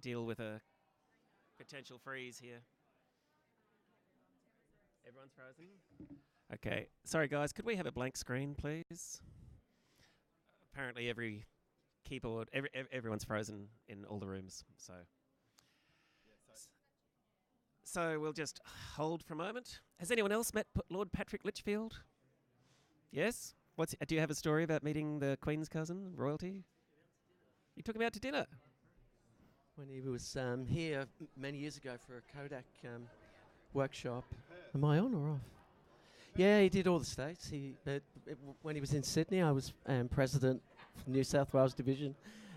deal with a potential freeze here. Everyone's frozen? Okay. Sorry, guys. Could we have a blank screen, please? Apparently every keyboard, everyone's frozen in all the rooms. So we'll just hold for a moment. Has anyone else met Lord Patrick Litchfield? Yes? Do you have a story about meeting the Queen's cousin, royalty? You took him out to dinner? When he was here many years ago for a Kodak workshop. Am I on or off? Yeah, he did all the states. When he was in Sydney, I was president for New South Wales Division,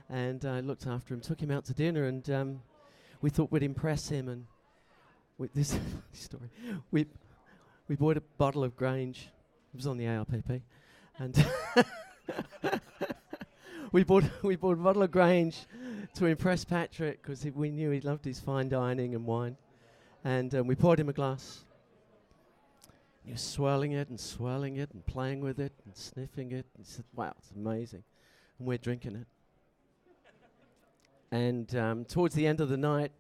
and I looked after him, took him out to dinner, and we thought we'd impress him. And with this story, we bought a bottle of Grange. It was on the APPA, and we bought a bottle of Grange to impress Patrick because we knew he loved his fine dining and wine, and we poured him a glass. He was swirling it and playing with it and sniffing it. And he said, "Wow, it's amazing." And we're drinking it. And towards the end of the night,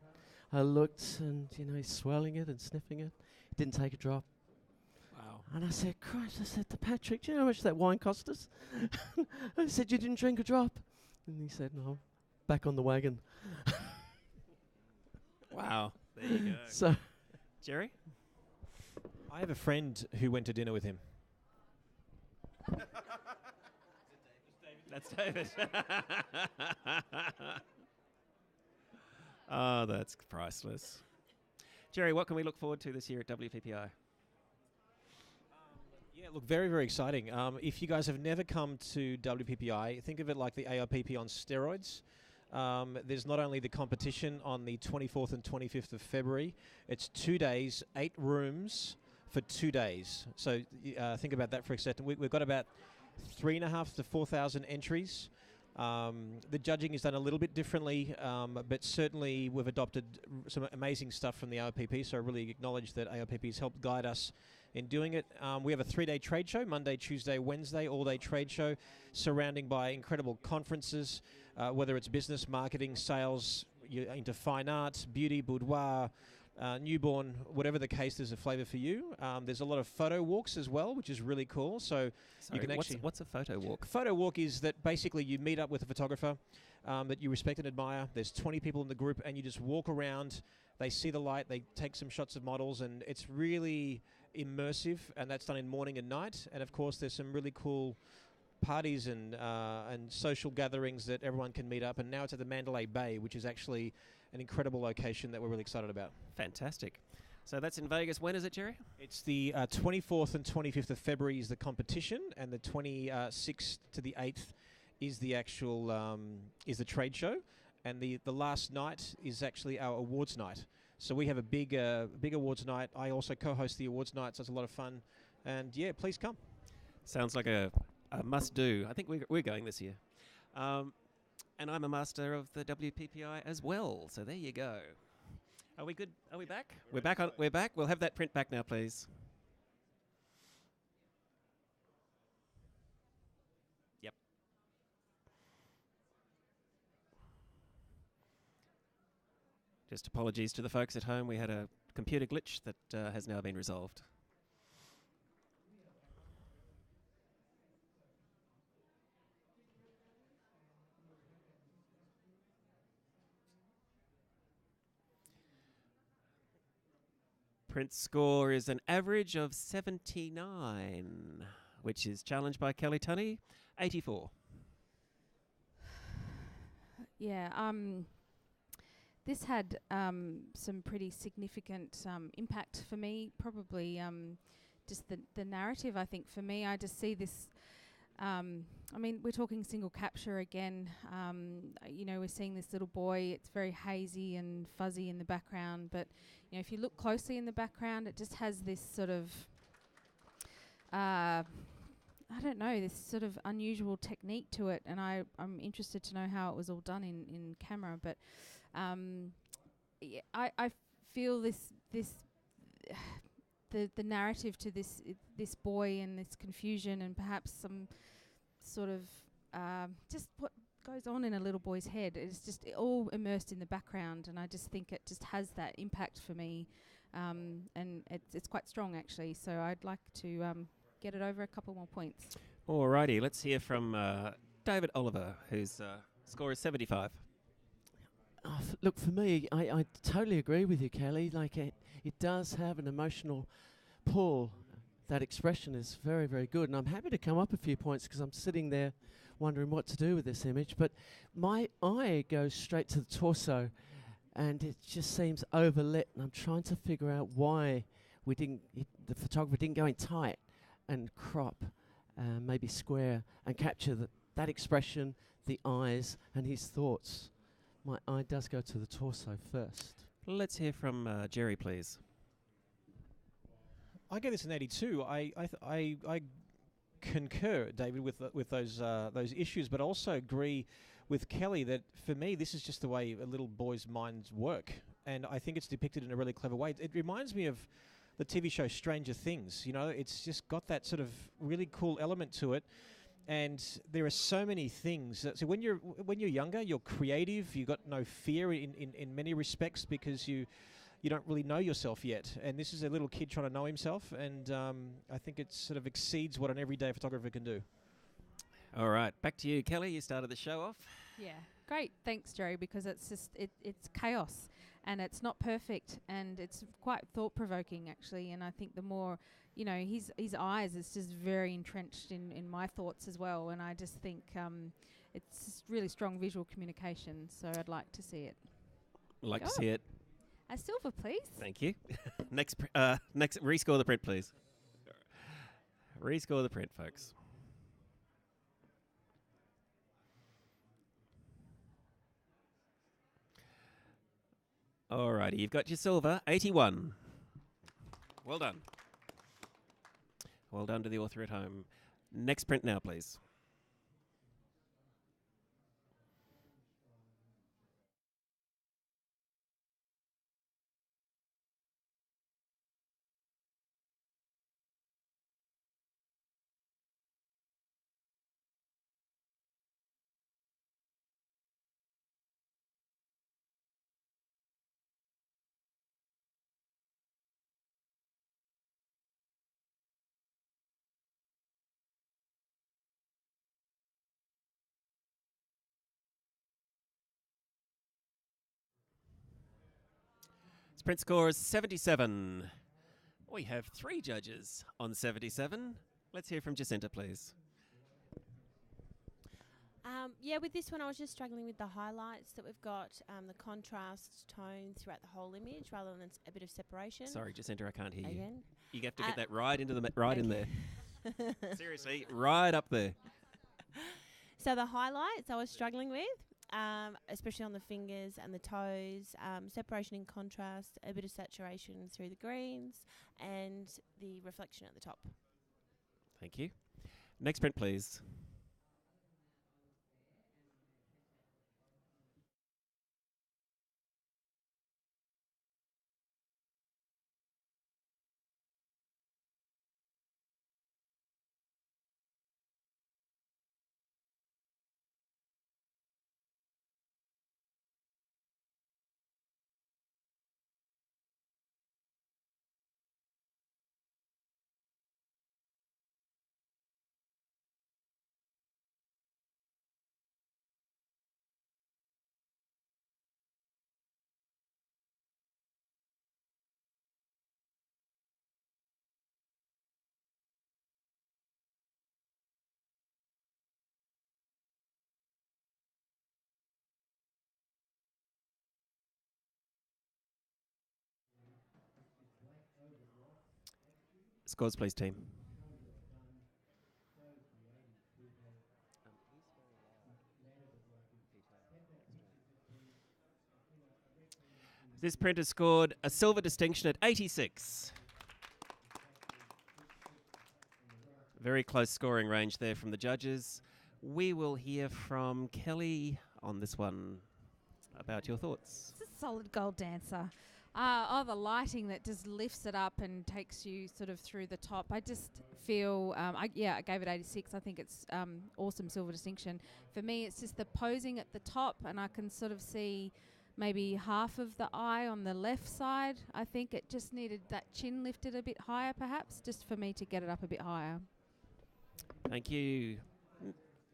I looked and, he's swirling it and sniffing it. He didn't take a drop. Wow. And I said, "Christ," I said to Patrick, "do you know how much that wine cost us?" I said, "You didn't drink a drop." And he said, "No, back on the wagon." Wow. There you go. So, Jerry? I have a friend who went to dinner with him. That's David. Oh, that's priceless. Jerry, what can we look forward to this year at WPPI? Yeah, look, very, very exciting. If you guys have never come to WPPI, think of it like the APPA on steroids. There's not only the competition on the 24th and 25th of February, it's 2 days, 8 rooms for 2 days. So think about that for a second. We've got about 3,500 to 4,000 entries. The judging is done a little bit differently, but certainly we've adopted some amazing stuff from the APPA, so I really acknowledge that APPA has helped guide us in doing it. We have a 3-day trade show, Monday, Tuesday, Wednesday, all-day trade show, surrounding by incredible conferences, whether it's business, marketing, sales, you're into fine arts, beauty, boudoir, newborn, whatever the case, there's a flavour for you. There's a lot of photo walks as well, which is really cool. So Sorry, you can actually... What's a photo walk? Photo walk is that basically you meet up with a photographer that you respect and admire. There's 20 people in the group and you just walk around. They see the light, they take some shots of models, and it's really immersive, and that's done in morning and night. And of course there's some really cool parties and social gatherings that everyone can meet up. And now it's at the Mandalay Bay, which is actually an incredible location that we're really excited about. Fantastic. So that's in Vegas. When is it, Jerry? It's the 24th and 25th of February is the competition, and the 26th to the 8th is the actual is the trade show, and the last night is actually our awards night. So we have a big awards night. I also co-host the awards night, so it's a lot of fun. And yeah, please come. Sounds like a must-do. I think we're going this year. And I'm a master of the WPPI as well, so there you go. Are we good? Are we back? We're back. We're back. We'll have that print back now, please. Yep. Just apologies to the folks at home. We had a computer glitch that has now been resolved. Print score is an average of 79, which is challenged by Kelly Tunney, 84. Yeah, this had some pretty significant impact for me. Probably just the narrative. I think for me, I just see this. I mean, we're talking single capture again. We're seeing this little boy. It's very hazy and fuzzy in the background, but if you look closely in the background, it just has this sort of, I don't know, this sort of unusual technique to it, and I'm interested to know how it was all done in camera. But I feel this the narrative to this boy and this confusion, and perhaps some sort of just what goes on in a little boy's head. It's just all immersed in the background, and I just think it just has that impact for me, and it's quite strong actually. So I'd like to get it over a couple more points. Alrighty, let's hear from David Oliver, whose score is 75. Look, for me, I totally agree with you, Kelly. Like, it does have an emotional pull. That expression is very, very good. And I'm happy to come up a few points because I'm sitting there wondering what to do with this image. But my eye goes straight to the torso, and it just seems overlit. And I'm trying to figure out why the photographer didn't go in tight and crop, maybe square, and capture that expression, the eyes, and his thoughts. My eye does go to the torso first. Let's hear from Jerry, please. I gave this an 82. I concur, David, with those issues, but also agree with Kelly that for me this is just the way a little boy's minds work, and I think it's depicted in a really clever way. It reminds me of the TV show Stranger Things. You know, it's just got that sort of really cool element to it. And there are so many things. So when you're younger, you're creative. You've got no fear in many respects because you don't really know yourself yet. And this is a little kid trying to know himself. And I think it sort of exceeds what an everyday photographer can do. All right, back to you, Kelly. You started the show off. Yeah, great. Thanks, Jerry, because it's just it's chaos, and it's not perfect, and it's quite thought-provoking actually. And I think the more, you know, his eyes is just very entrenched in my thoughts as well. And I just think it's just really strong visual communication. So I'd like to see it. Like to see it. A silver, please. Thank you. Next, rescore the print, please. Rescore the print, folks. Alrighty, you've got your silver, 81. Well done. Well done to the author at home. Next print now, please. Print score is 77. We have 3 judges on 77. Let's hear from Jacinta, please. Yeah, with this one I was just struggling with the highlights that we've got, the contrast tone throughout the whole image rather than a bit of separation. Sorry, Jacinta, I can't hear you. Again? You have to get that right into the in there. Seriously, right up there. So the highlights I was struggling with, especially on the fingers and the toes, separation in contrast, a bit of saturation through the greens, and the reflection at the top. Thank you. Next print, please. Scores, please, team. This print has scored a silver distinction at 86. Very close scoring range there from the judges. We will hear from Kelly on this one about your thoughts. It's a solid gold dancer. The lighting that just lifts it up and takes you sort of through the top. I just feel, I gave it 86. I think it's awesome silver distinction. For me, it's just the posing at the top, and I can sort of see maybe half of the eye on the left side. I think it just needed that chin lifted a bit higher, perhaps, just for me to get it up a bit higher. Thank you.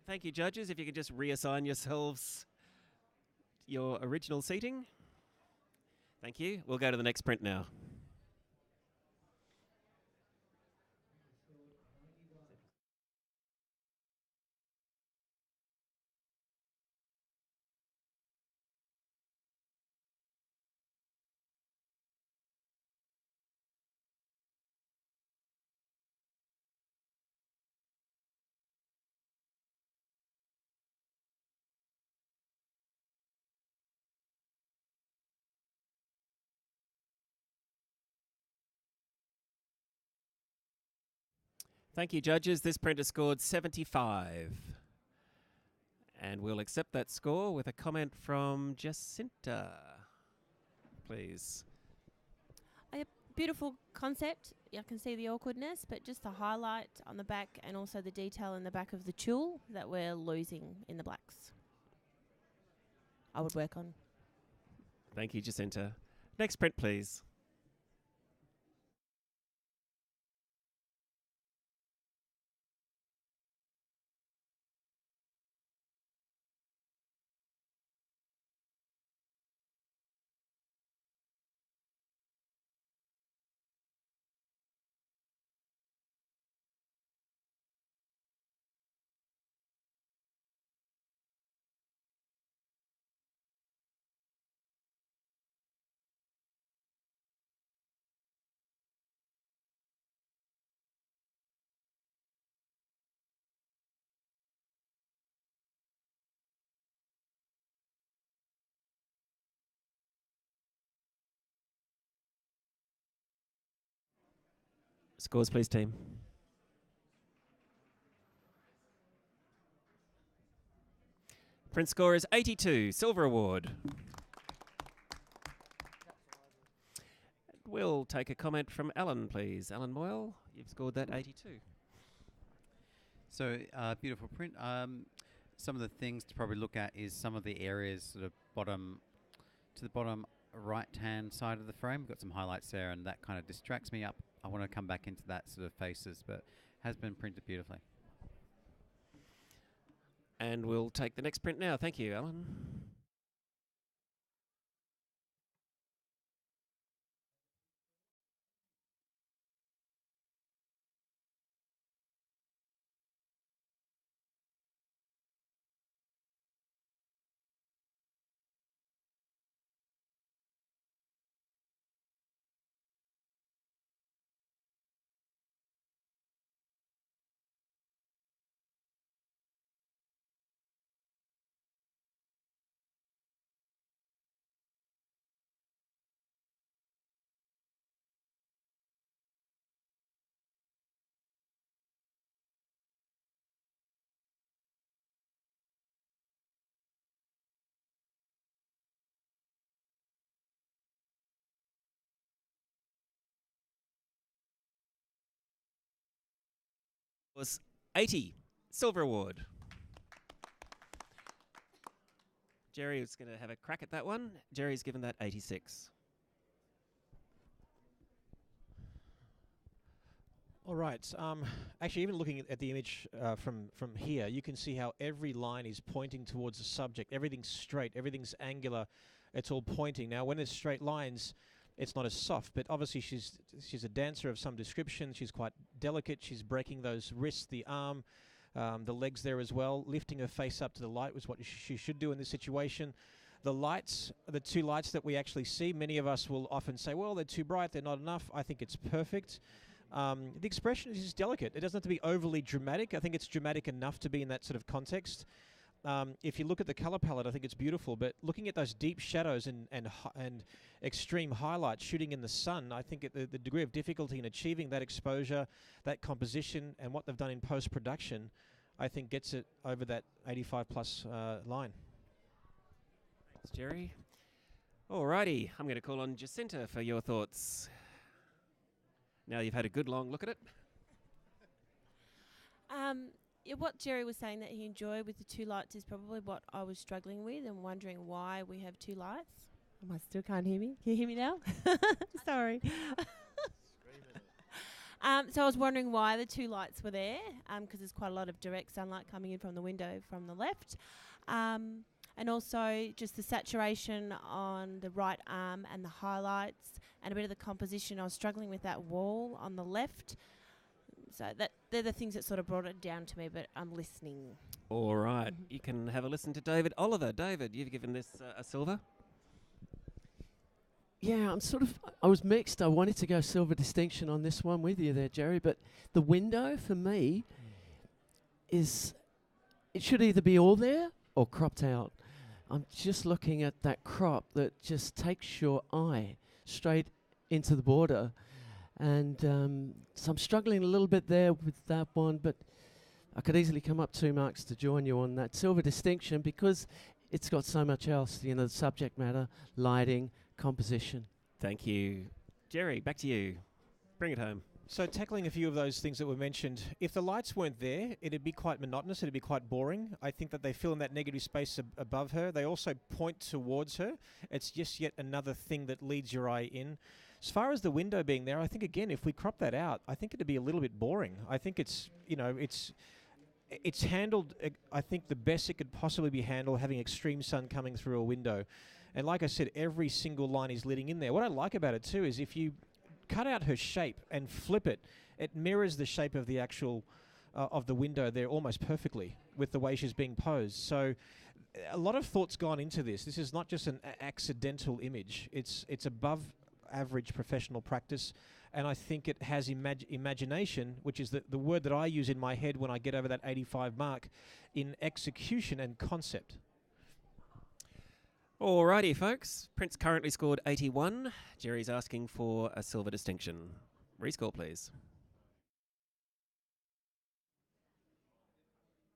Thank you, judges. If you could just reassign yourselves your original seating. Thank you. We'll go to the next print now. Thank you, judges. This printer scored 75. And we'll accept that score with a comment from Jacinta, please. A beautiful concept. I can see the awkwardness, but just the highlight on the back and also the detail in the back of the tulle that we're losing in the blacks. I would work on. Thank you, Jacinta. Next print, please. Scores, please, team. Print score is 82, silver award. We'll take a comment from Alan, please. Alan Moyle, you've scored that 82. So, beautiful print. Some of the things to probably look at is some of the areas sort of to the bottom right-hand side of the frame. We've got some highlights there, and that kind of distracts me up. I want to come back into that sort of faces, but has been printed beautifully. And we'll take the next print now. Thank you, Alan. Was 80, silver award. Jerry was going to have a crack at that one. Jerry's given that 86. All right. Actually, even looking at the image from here, you can see how every line is pointing towards the subject. Everything's straight. Everything's angular. It's all pointing. Now, when there's straight lines, it's not as soft, but obviously she's a dancer of some description. She's quite delicate. She's breaking those wrists, the arm, the legs there as well. Lifting her face up to the light was what she should do in this situation. The lights, the two lights that we actually see, many of us will often say, well, they're too bright, they're not enough. I think it's perfect. The expression is just delicate. It doesn't have to be overly dramatic. I think it's dramatic enough to be in that sort of context. if you look at the color palette, I think it's beautiful. But looking at those deep shadows and extreme highlights shooting in the sun, I think the degree of difficulty in achieving that exposure, that composition, and what they've done in post-production, I think gets it over that 85 plus line. Thanks, Jerry. Alrighty, I'm going to call on Jacinta for your thoughts. Now you've had a good long look at it. Yeah, what Jerry was saying that he enjoyed with the two lights is probably what I was struggling with and wondering why we have two lights. I still can't hear me. Can you hear me now? Sorry. So I was wondering why the two lights were there, because there's quite a lot of direct sunlight coming in from the window from the left. And also just the saturation on the right arm and the highlights and a bit of the composition. I was struggling with that wall on the left. So they're the things that sort of brought it down to me, but I'm listening. All right, you can have a listen to David Oliver. David, you've given this a silver. Yeah, I was mixed. I wanted to go silver distinction on this one with you there, Jerry, but the window for me it should either be all there or cropped out. I'm just looking at that crop that just takes your eye straight into the border. And so I'm struggling a little bit there with that one, but I could easily come up 2 marks to join you on that silver distinction because it's got so much else, the subject matter, lighting, composition. Thank you. Jerry, back to you. Bring it home. So tackling a few of those things that were mentioned, if the lights weren't there, it'd be quite monotonous, it'd be quite boring. I think that they fill in that negative space above her. They also point towards her. It's just yet another thing that leads your eye in. As far as the window being there, I think, again, if we crop that out, I think it'd be a little bit boring. I think it's handled, I think, the best it could possibly be handled, having extreme sun coming through a window. And like I said, every single line is letting in there. What I like about it, too, is if you cut out her shape and flip it, it mirrors the shape of the actual, of the window there almost perfectly with the way she's being posed. So a lot of thought's gone into this. This is not just an accidental image. It's above average professional practice, and I think it has imagination, which is the word that I use in my head when I get over that 85 mark, in execution and concept. Alrighty, folks. Prince currently scored 81. Jerry's asking for a silver distinction. Rescore, please.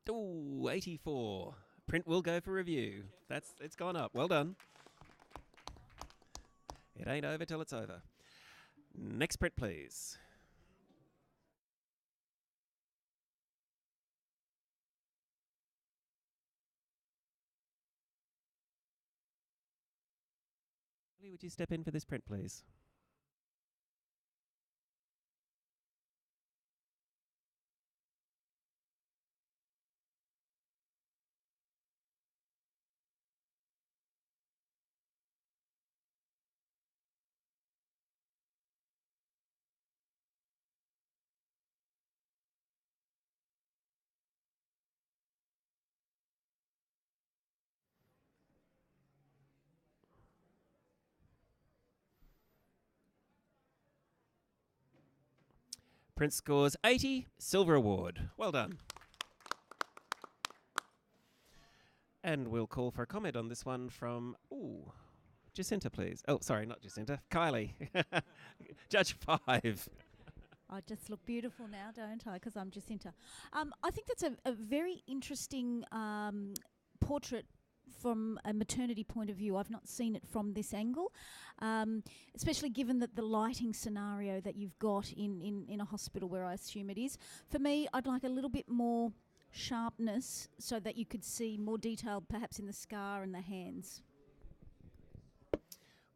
Ooh, 84. Print will go for review. It's gone up. Well done. It ain't over till it's over. Next print, please. Would you step in for this print, please? Prince scores 80, silver award. Well done. And we'll call for a comment on this one from, Jacinta, please. Oh, sorry, not Jacinta. Kylie. Judge 5. I just look beautiful now, don't I? Because I'm Jacinta. I think that's a very interesting portrait from a maternity point of view. I've not seen it from this angle, especially given that the lighting scenario that you've got in a hospital where I assume it is. For me, I'd like a little bit more sharpness so that you could see more detail perhaps in the scar and the hands.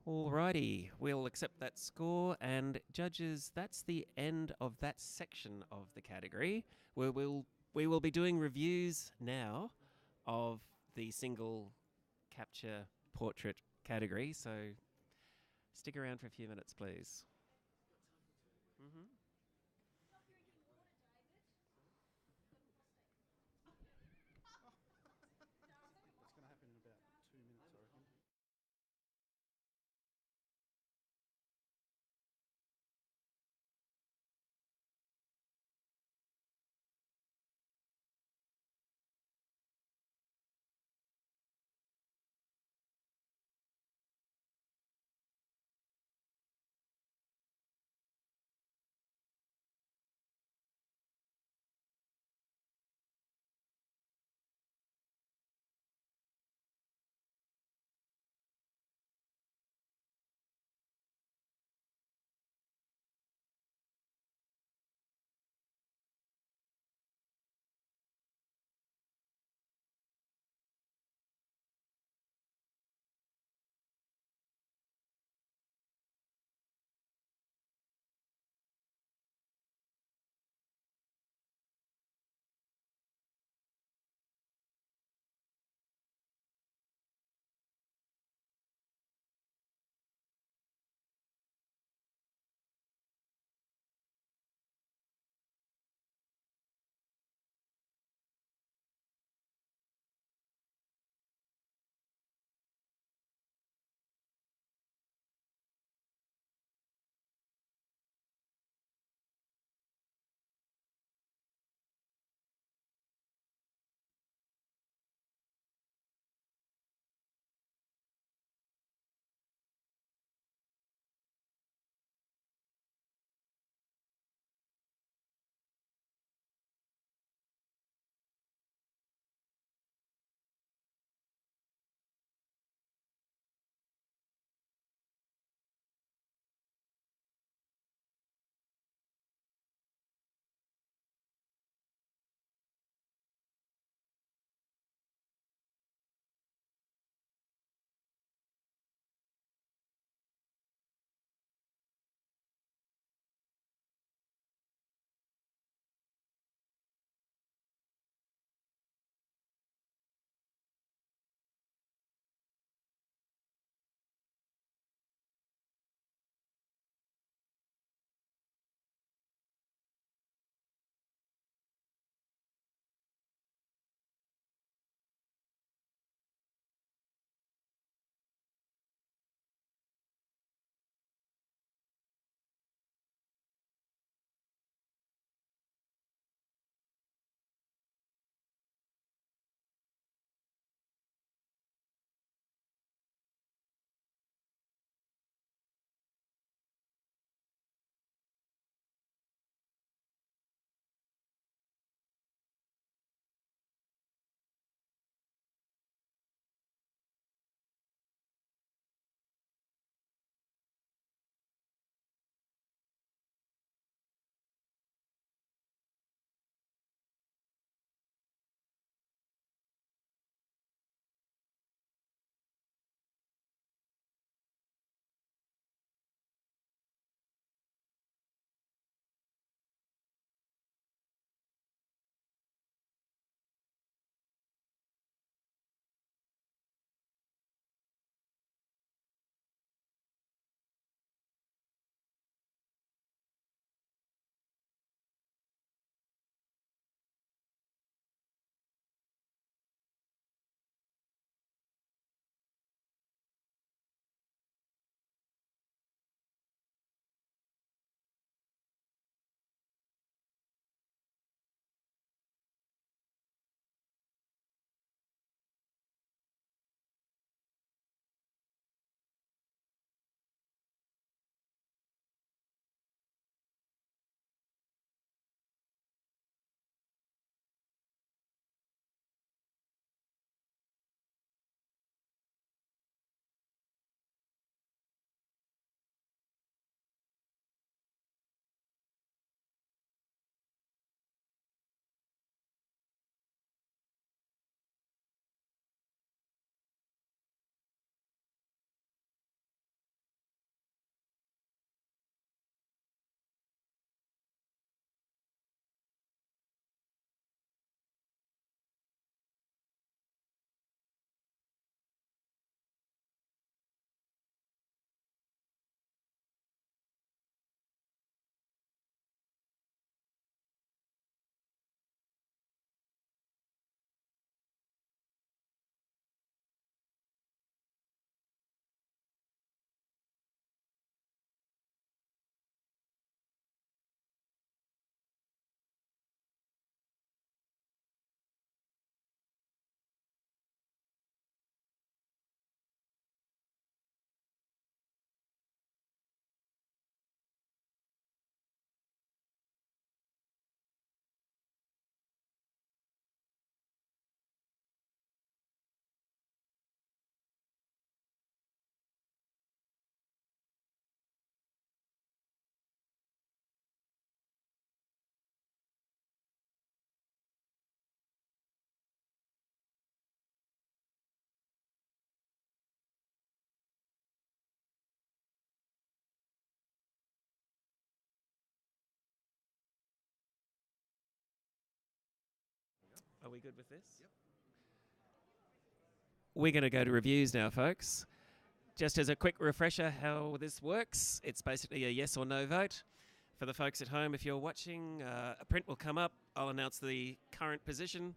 Alrighty, we'll accept that score, and judges, that's the end of that section of the category, where we will be doing reviews now of the single capture portrait category, so stick around for a few minutes, please. Are we good with this? Yep. We're going to go to reviews now, folks. Just as a quick refresher how this works, it's basically a yes or no vote. For the folks at home, if you're watching, a print will come up. I'll announce the current position,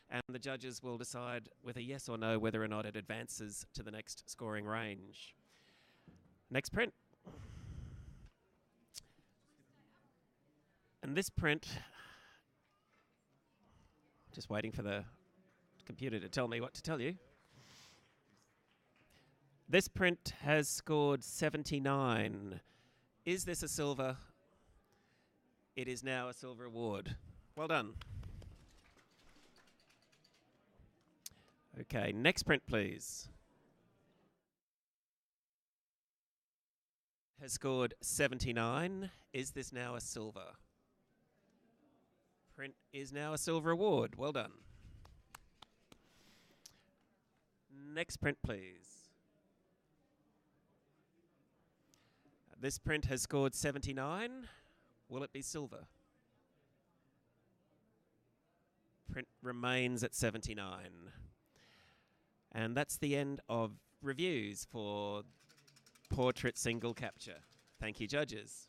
and the judges will decide with a yes or no whether or not it advances to the next scoring range. Next print. And this print, just waiting for the computer to tell me what to tell you. This print has scored 79. Is this a silver? It is now a silver award. Well done. Okay, next print, please. Has scored 79. Is this now a silver? Print is now a silver award. Well done. Next print, please. This print has scored 79. Will it be silver? Print remains at 79. And that's the end of reviews for Portrait Single Capture. Thank you, judges.